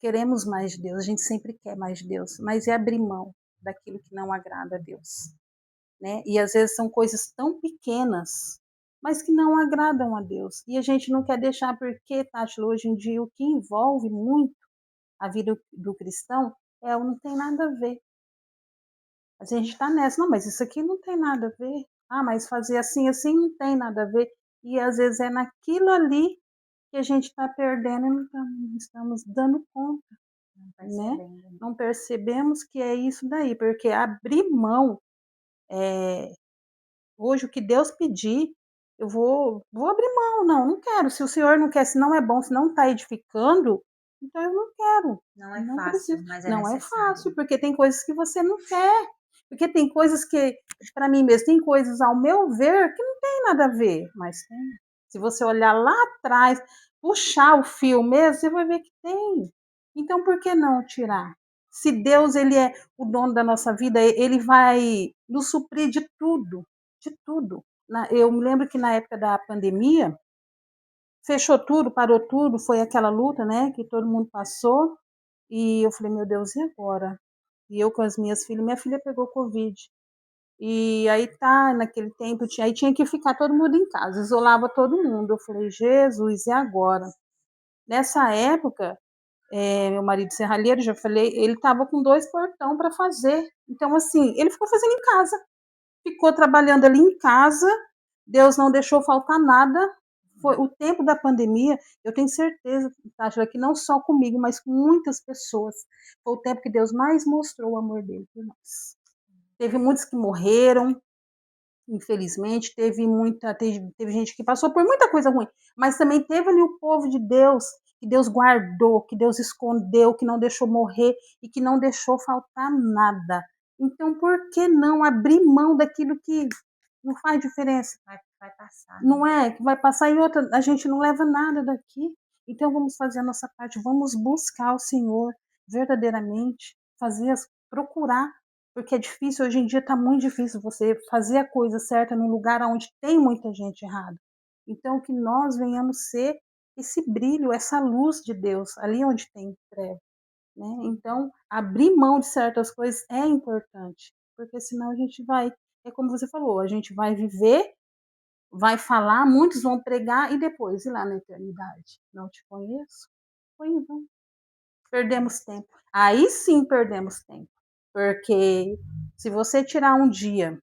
Queremos mais de Deus, a gente sempre quer mais de Deus, mas é abrir mão daquilo que não agrada a Deus, né. E às vezes são coisas tão pequenas, mas que não agradam a Deus. E a gente não quer deixar porque, Tátila, hoje em dia o que envolve muito a vida do cristão é o não tem nada a ver. A gente está nessa, não, mas isso aqui não tem nada a ver. Ah, mas fazer assim, assim não tem nada a ver. E às vezes é naquilo ali que a gente está perdendo e não estamos dando conta, Não né? percebendo, né? Não percebemos que é isso daí, porque abrir mão, hoje o que Deus pedir, eu vou abrir mão, não, não quero. Se o Senhor não quer, se não é bom, se não está edificando, então eu não quero, Não é não fácil, preciso. mas é Não é necessário. fácil, porque tem coisas que você não quer. Porque tem coisas que, para mim mesmo, tem coisas, ao meu ver, que não tem nada a ver, mas tem. Se você olhar lá atrás, puxar o fio mesmo, você vai ver que tem. Então, por que não tirar? Se Deus ele é o dono da nossa vida, ele vai nos suprir de tudo, de tudo. Eu me lembro que na época da pandemia, fechou tudo, parou tudo, foi aquela luta, né, que todo mundo passou, e eu falei, meu Deus, e agora? E eu com as minha filha pegou Covid. E aí tá, naquele tempo, aí tinha que ficar todo mundo em casa, isolava todo mundo. Eu falei, Jesus, e agora? Nessa época, meu marido serralheiro, já falei, ele estava com 2 portão para fazer. Então, assim, ele ficou fazendo em casa, ficou trabalhando ali em casa, Deus não deixou faltar nada. Foi o tempo da pandemia, eu tenho certeza, Tátila, que não só comigo, mas com muitas pessoas, foi o tempo que Deus mais mostrou o amor dele por nós. Teve muitos que morreram, infelizmente, teve gente que passou por muita coisa ruim, mas também teve ali o povo de Deus, que Deus guardou, que Deus escondeu, que não deixou morrer e que não deixou faltar nada. Então, por que não abrir mão daquilo que não faz diferença? Vai passar, né? Não é? Que vai passar e outra, a gente não leva nada daqui. Então vamos fazer a nossa parte, vamos buscar o Senhor verdadeiramente, procurar, porque é difícil, hoje em dia está muito difícil você fazer a coisa certa num lugar onde tem muita gente errada. Então que nós venhamos ser esse brilho, essa luz de Deus, ali onde tem treva, né? Então, abrir mão de certas coisas é importante, porque senão a gente vai, é como você falou, a gente vai viver, vai falar, muitos vão pregar e depois, e lá na eternidade? Não te conheço? Foi em vão. Perdemos tempo. Aí sim perdemos tempo. Porque se você tirar um dia,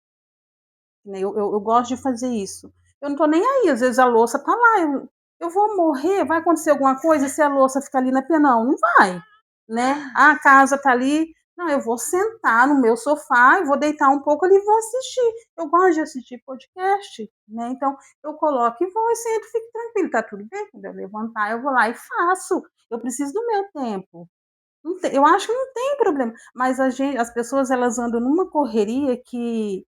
né, eu gosto de fazer isso. Eu não tô nem aí, às vezes a louça tá lá. Eu vou morrer, vai acontecer alguma coisa se a louça ficar ali na pia? Não, não vai. Né? Ah, a casa tá ali. Não, eu vou sentar no meu sofá e vou deitar um pouco ali e vou assistir. Eu gosto de assistir podcast, né? Então eu coloco e vou e sento, fico tranquilo, tá tudo bem. Quando eu levantar, eu vou lá e faço. Eu preciso do meu tempo. Não tem, eu acho que não tem problema, mas as pessoas elas andam numa correria que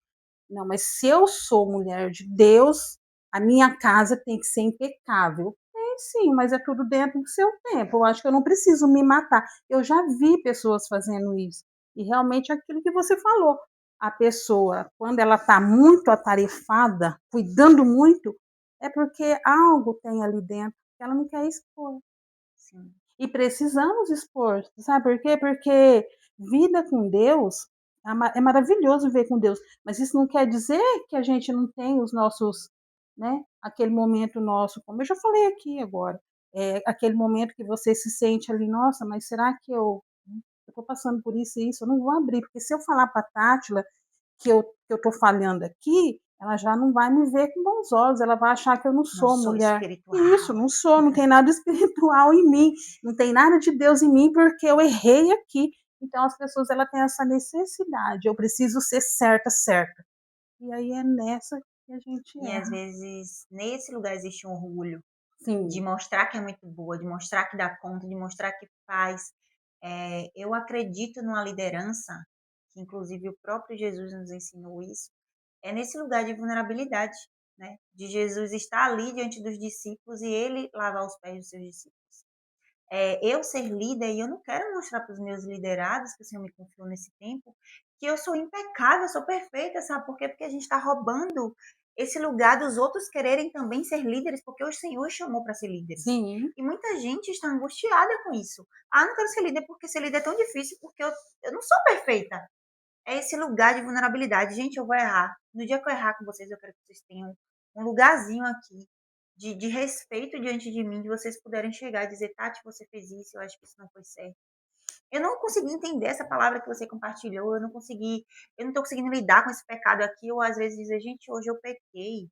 não, mas se eu sou mulher de Deus, a minha casa tem que ser impecável. Tem sim, mas é tudo dentro do seu tempo. Eu acho que eu não preciso me matar. Eu já vi pessoas fazendo isso. E realmente é aquilo que você falou. A pessoa, quando ela está muito atarefada, cuidando muito, é porque algo tem ali dentro que ela não quer expor. Sim. E precisamos expor, sabe por quê? Porque vida com Deus é maravilhoso viver com Deus, mas isso não quer dizer que a gente não tem os nossos, né, aquele momento nosso, como eu já falei aqui agora, aquele momento que você se sente ali, nossa, mas será que eu estou passando por isso e isso? Eu não vou abrir, porque se eu falar para a Tátila que eu estou falhando aqui, ela já não vai me ver com bons olhos, ela vai achar que eu não Não sou sou mulher. Isso, espiritual. não sou, não tem nada espiritual em mim, não tem nada de Deus em mim, porque eu errei aqui. Então as pessoas ela têm essa necessidade, eu preciso ser certa, certa. E aí é nessa que a gente E às erra. vezes, nesse lugar existe um orgulho de Sim, mostrar que é muito boa, de mostrar que dá conta, de mostrar que faz. Eu acredito numa liderança, que inclusive o próprio Jesus nos ensinou isso, é nesse lugar de vulnerabilidade, né? De Jesus estar ali diante dos discípulos e ele lavar os pés dos seus discípulos. Eu ser líder e eu não quero mostrar para os meus liderados, que o Senhor me confiou nesse tempo, que eu sou impecável, eu sou perfeita, sabe por quê? Porque a gente está roubando esse lugar dos outros quererem também ser líderes, porque o Senhor chamou para ser líderes. sim, E muita gente está angustiada com isso. Ah, não quero ser líder porque ser líder é tão difícil, porque eu não sou perfeita. É esse lugar de vulnerabilidade. Gente, eu vou errar. No dia que eu errar com vocês, eu quero que vocês tenham um lugarzinho aqui de respeito diante de mim, de vocês puderem chegar e dizer, Tati, você fez isso, eu acho que isso não foi certo. Eu não consegui entender essa palavra que você compartilhou, eu não tô conseguindo lidar com esse pecado aqui, ou às vezes dizer, gente, hoje eu pequei,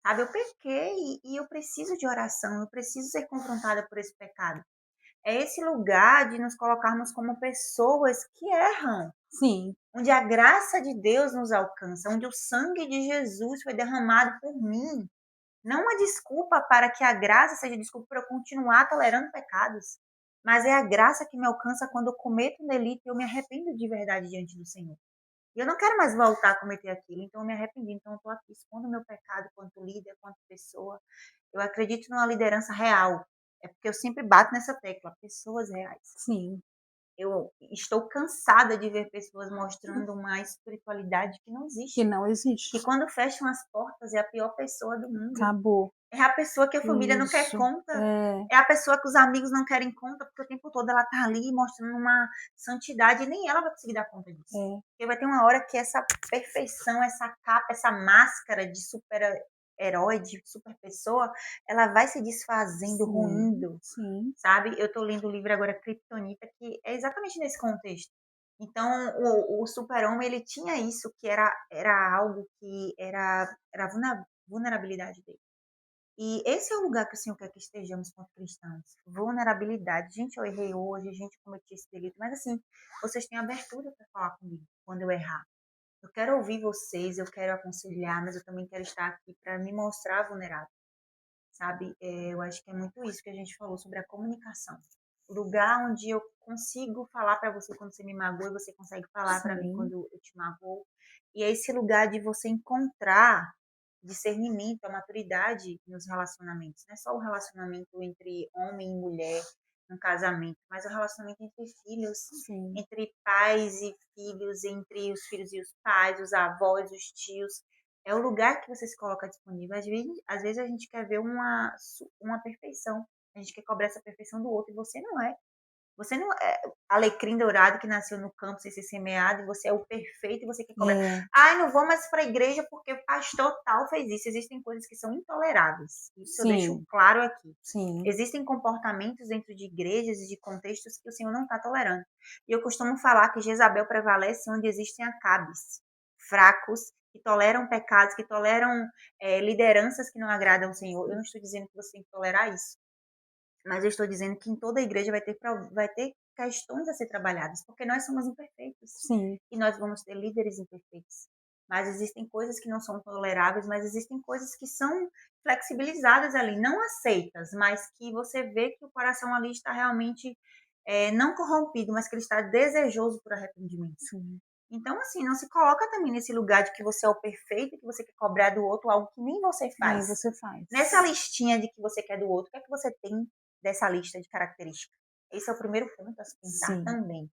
sabe? Eu pequei e eu preciso de oração, eu preciso ser confrontada por esse pecado. É esse lugar de nos colocarmos como pessoas que erram, sim, onde a graça de Deus nos alcança, onde o sangue de Jesus foi derramado por mim. Não uma desculpa para que a graça seja desculpa para eu continuar tolerando pecados, mas é a graça que me alcança quando eu cometo um delito e eu me arrependo de verdade diante do Senhor. E eu não quero mais voltar a cometer aquilo, então eu me arrependi. Então eu estou aqui expondo o meu pecado quanto líder, quanto pessoa. Eu acredito numa liderança real. É porque eu sempre bato nessa tecla, pessoas reais. sim, Eu estou cansada de ver pessoas mostrando uma espiritualidade que não que existe. não Que existe. quando fecham as portas é a pior pessoa do mundo. Acabou. É a pessoa que a família não quer Isso. conta. É a pessoa que os amigos não querem conta, porque o tempo todo ela tá ali mostrando uma santidade e nem ela vai conseguir dar conta disso. É, Porque vai ter uma hora que essa perfeição, essa capa, essa máscara de super-herói, de super pessoa, ela vai se desfazendo, sim, ruindo, sim, sabe? Eu tô lendo o livro agora Kryptonita, que é exatamente nesse contexto. Então, o super-homem, ele tinha isso, que era algo que era a vulnerabilidade dele. E esse é o lugar que o Senhor quer que estejamos como cristãos. Vulnerabilidade. Gente, eu errei hoje, gente, cometi esse delito. Mas assim, vocês têm abertura para falar comigo quando eu errar. Eu quero ouvir vocês, eu quero aconselhar, mas eu também quero estar aqui para me mostrar vulnerável, sabe? Eu acho que é muito isso que a gente falou sobre a comunicação. O lugar onde eu consigo falar para você quando você me magoa e você consegue falar para mim sim, quando eu te magoo. E é esse lugar de você encontrar discernimento, a maturidade nos relacionamentos. Não é só o relacionamento entre homem e mulher, um casamento, mas o relacionamento entre filhos, sim, entre pais e filhos, entre os filhos e os pais, os avós, os tios. É o lugar que você se coloca disponível. Às vezes a gente quer ver uma perfeição. A gente quer cobrar essa perfeição do outro e você não é. Você não é alecrim dourado que nasceu no campo sem ser semeado, e você é o perfeito e você quer cobrar. é, Ai, não vou mais para a igreja porque o pastor tal fez isso. Existem coisas que são intoleráveis. Isso eu deixo sim, claro aqui. sim, Existem comportamentos dentro de igrejas e de contextos que o Senhor não está tolerando. E eu costumo falar que Jezabel prevalece onde existem Acabes, fracos, que toleram pecados, que toleram lideranças que não agradam ao Senhor. Eu não estou dizendo que você tem que tolerar isso. Mas eu estou dizendo que em toda a igreja vai ter questões a ser trabalhadas, porque nós somos imperfeitos. sim, E nós vamos ter líderes imperfeitos. Mas existem coisas que não são toleráveis, mas existem coisas que são flexibilizadas ali, não aceitas, mas que você vê que o coração ali está realmente não corrompido, mas que ele está desejoso por arrependimento. Sim. Então, assim, não se coloca também nesse lugar de que você é o perfeito, que você quer cobrar do outro algo que nem você Nem faz. você faz. Nessa listinha de que você quer do outro, o que é que você tem dessa lista de características? Esse é o primeiro ponto a se pensar Sim. também.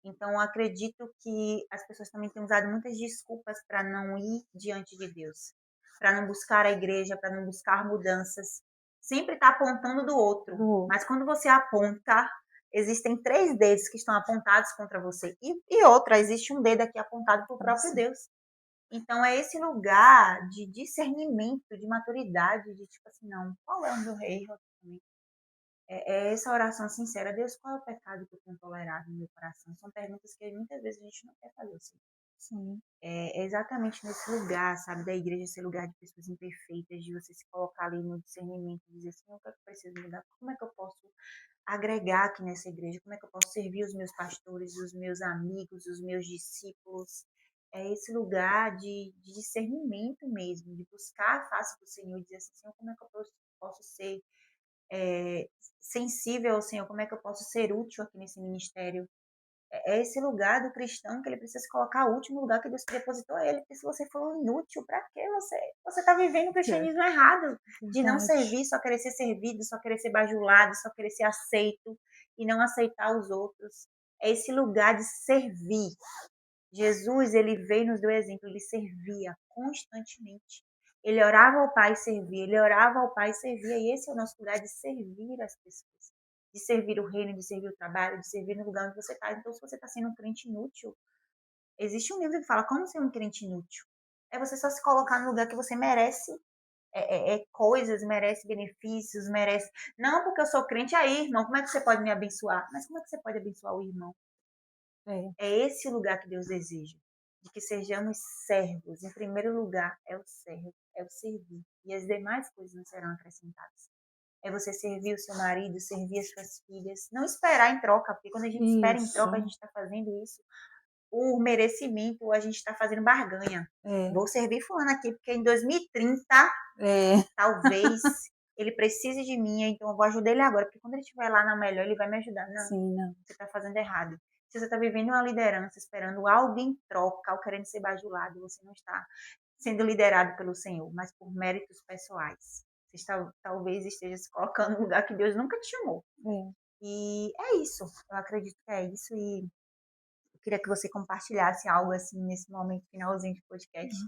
Então, eu acredito que as pessoas também têm usado muitas desculpas para não ir diante de Deus, para não buscar a igreja, para não buscar mudanças. Sempre está apontando do outro. Mas quando você aponta, existem 3 dedos que estão apontados contra você. E outra, existe um dedo aqui apontado por próprio Deus. Então, é esse lugar de discernimento, de maturidade, de tipo assim, não, qual é o meu erro também? É essa oração sincera. Deus, qual é o pecado que eu tenho tolerado no meu coração? São perguntas que muitas vezes a gente não quer fazer. Assim. Sim. É exatamente nesse lugar, sabe, da igreja ser lugar de pessoas imperfeitas, de você se colocar ali no discernimento, dizer assim, o que é que eu preciso mudar? Como é que eu posso agregar aqui nessa igreja? Como é que eu posso servir os meus pastores, os meus amigos, os meus discípulos? É esse lugar de discernimento mesmo, de buscar a face do Senhor e dizer assim, Senhor, como é que eu posso ser sensível ao Senhor, como é que eu posso ser útil aqui nesse ministério? É esse lugar do cristão que ele precisa se colocar o último lugar que Deus depositou a ele, porque se você for inútil, para que você está vivendo o cristianismo errado? De não servir, só querer ser servido, só querer ser bajulado, só querer ser aceito e não aceitar os outros. É esse lugar de servir. Jesus, ele veio e nos deu exemplo, ele servia constantemente. Ele orava ao Pai e servia, ele orava ao Pai e servia, e esse é o nosso lugar de servir as pessoas, de servir o reino, de servir o trabalho, de servir no lugar onde você está. Então, se você está sendo um crente inútil, existe um livro que fala como ser um crente inútil. É você só se colocar no lugar que você merece coisas, merece benefícios, merece. Não porque eu sou crente, aí, irmão, como é que você pode me abençoar? Mas como é que você pode abençoar o irmão? É esse o lugar que Deus deseja, de que sejamos servos. Em primeiro lugar, é o servo, é o servir. E as demais coisas não serão acrescentadas. É você servir o seu marido, servir as suas filhas. Não esperar em troca, porque quando a gente espera em troca, a gente está fazendo isso por merecimento, a gente está fazendo barganha. Vou servir fulano aqui, porque em 2030, talvez, ele precise de mim, então eu vou ajudar ele agora, porque quando ele estiver lá na melhor, ele vai me ajudar. Não, você está fazendo errado. Se você está vivendo uma liderança, esperando algo em troca, ou querendo ser bajulado, você não está sendo liderado pelo Senhor, mas por méritos pessoais. Você talvez esteja se colocando no lugar que Deus nunca te chamou. E é isso. Eu acredito que é isso. E eu queria que você compartilhasse algo assim nesse momento finalzinho de podcast.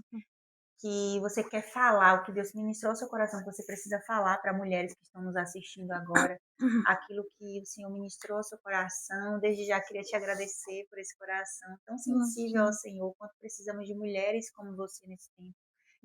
Que você quer falar, o que Deus ministrou ao seu coração, que você precisa falar para mulheres que estão nos assistindo agora, aquilo que o Senhor ministrou ao seu coração. Desde já queria te agradecer por esse coração tão sensível ao Senhor, quanto precisamos de mulheres como você nesse tempo,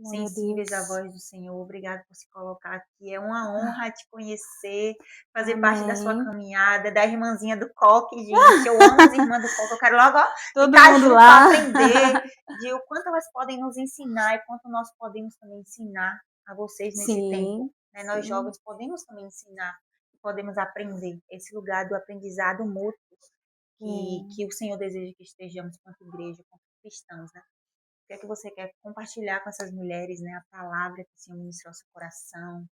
sensíveis à voz do Senhor. Obrigada por se colocar aqui. É uma honra te conhecer, fazer parte da sua caminhada, da irmãzinha do coque, gente. Eu amo as irmãs do coque. Eu quero logo ficar junto para aprender de o quanto elas podem nos ensinar e quanto nós podemos também ensinar a vocês nesse tempo. Né? Nós jovens podemos também ensinar, podemos aprender. Esse lugar do aprendizado mútuo que o Senhor deseja que estejamos quanto igreja, quanto cristãos, né? O que é que você quer compartilhar com essas mulheres, né? A palavra que o Senhor ministrou ao seu coração,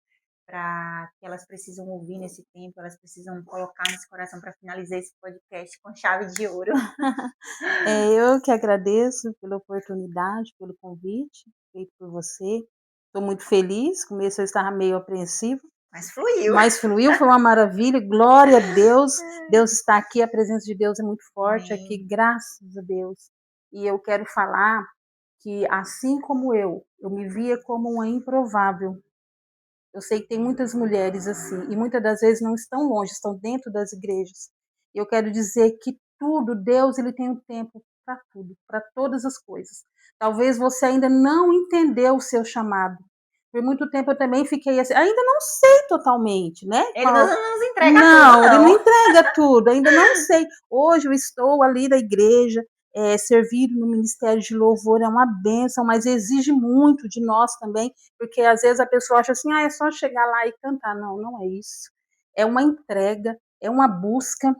para que elas precisam ouvir nesse tempo, elas precisam colocar nesse coração para finalizar esse podcast com chave de ouro. Eu que agradeço pela oportunidade, pelo convite feito por você. Estou muito feliz. No começo eu estava meio apreensivo. Mas fluiu, foi uma maravilha. Glória a Deus. Deus está aqui, a presença de Deus é muito forte aqui, graças a Deus. E eu quero falar que, assim como eu me via como uma improvável. Eu sei que tem muitas mulheres assim, e muitas das vezes não estão longe, estão dentro das igrejas. Eu quero dizer que tudo, Deus, ele tem um tempo para tudo, para todas as coisas. Talvez você ainda não entendeu o seu chamado. Por muito tempo eu também fiquei assim, ainda não sei totalmente, né? Ele não nos entrega tudo, não. Ele não entrega tudo, ainda não sei. Hoje eu estou ali da igreja, servir no ministério de louvor é uma bênção, mas exige muito de nós também, porque às vezes a pessoa acha assim, é só chegar lá e cantar. Não, não é isso. É uma entrega, é uma busca,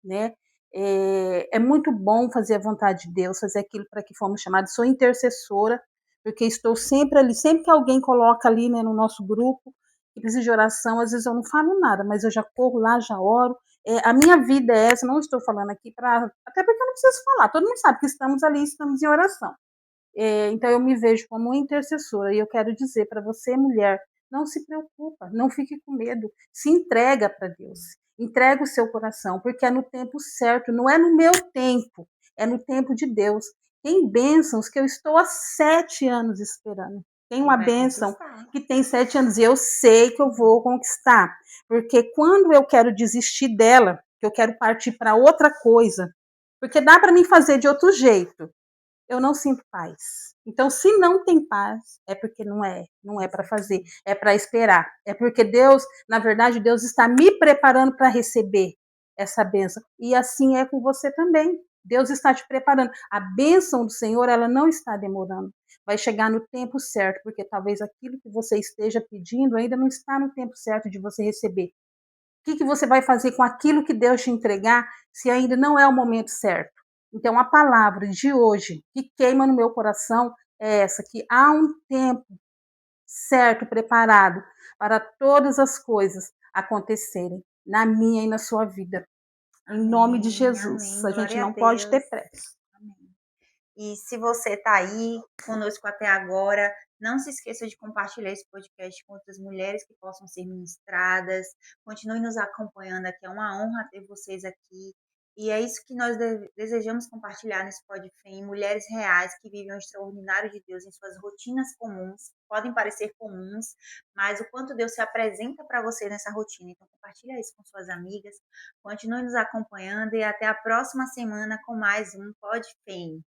né? É muito bom fazer a vontade de Deus, fazer aquilo para que fomos chamados. Sou intercessora, porque estou sempre ali, sempre que alguém coloca ali, né, no nosso grupo, que precisa de oração, às vezes eu não falo nada, mas eu já corro lá, já oro, A minha vida é essa, não estou falando aqui para. Até porque eu não preciso falar, todo mundo sabe que estamos ali, estamos em oração. Então eu me vejo como uma intercessora e eu quero dizer para você, mulher, não se preocupa, não fique com medo, se entrega para Deus, entrega o seu coração, porque é no tempo certo, não é no meu tempo, é no tempo de Deus. Tem bênçãos que eu estou há 7 anos esperando. Tem E uma vai bênção conquistar. que tem 7 anos e eu sei que eu vou conquistar, porque quando eu quero desistir dela, que eu quero partir para outra coisa, porque dá para mim fazer de outro jeito, eu não sinto paz. Então, se não tem paz, é porque não é para fazer, é para esperar. É porque Deus, na verdade, Deus está me preparando para receber essa bênção. E assim é com você também. Deus está te preparando. A bênção do Senhor, ela não está demorando. Vai chegar no tempo certo, porque talvez aquilo que você esteja pedindo ainda não está no tempo certo de você receber. O que você vai fazer com aquilo que Deus te entregar se ainda não é o momento certo? Então, a palavra de hoje que queima no meu coração é essa: que há um tempo certo, preparado para todas as coisas acontecerem na minha e na sua vida. Em nome de Amém, Jesus. amém. A gente Glória a não pode ter Deus. pressa. Amém. E se você está aí conosco até agora, não se esqueça de compartilhar esse podcast com outras mulheres que possam ser ministradas. Continue nos acompanhando aqui, é uma honra ter vocês aqui. E é isso que nós desejamos compartilhar nesse podcast, mulheres reais que vivem o extraordinário de Deus em suas rotinas comuns, podem parecer comuns, mas o quanto Deus se apresenta para você nessa rotina. Então compartilha isso com suas amigas, continue nos acompanhando e até a próxima semana com mais um Pod Fem.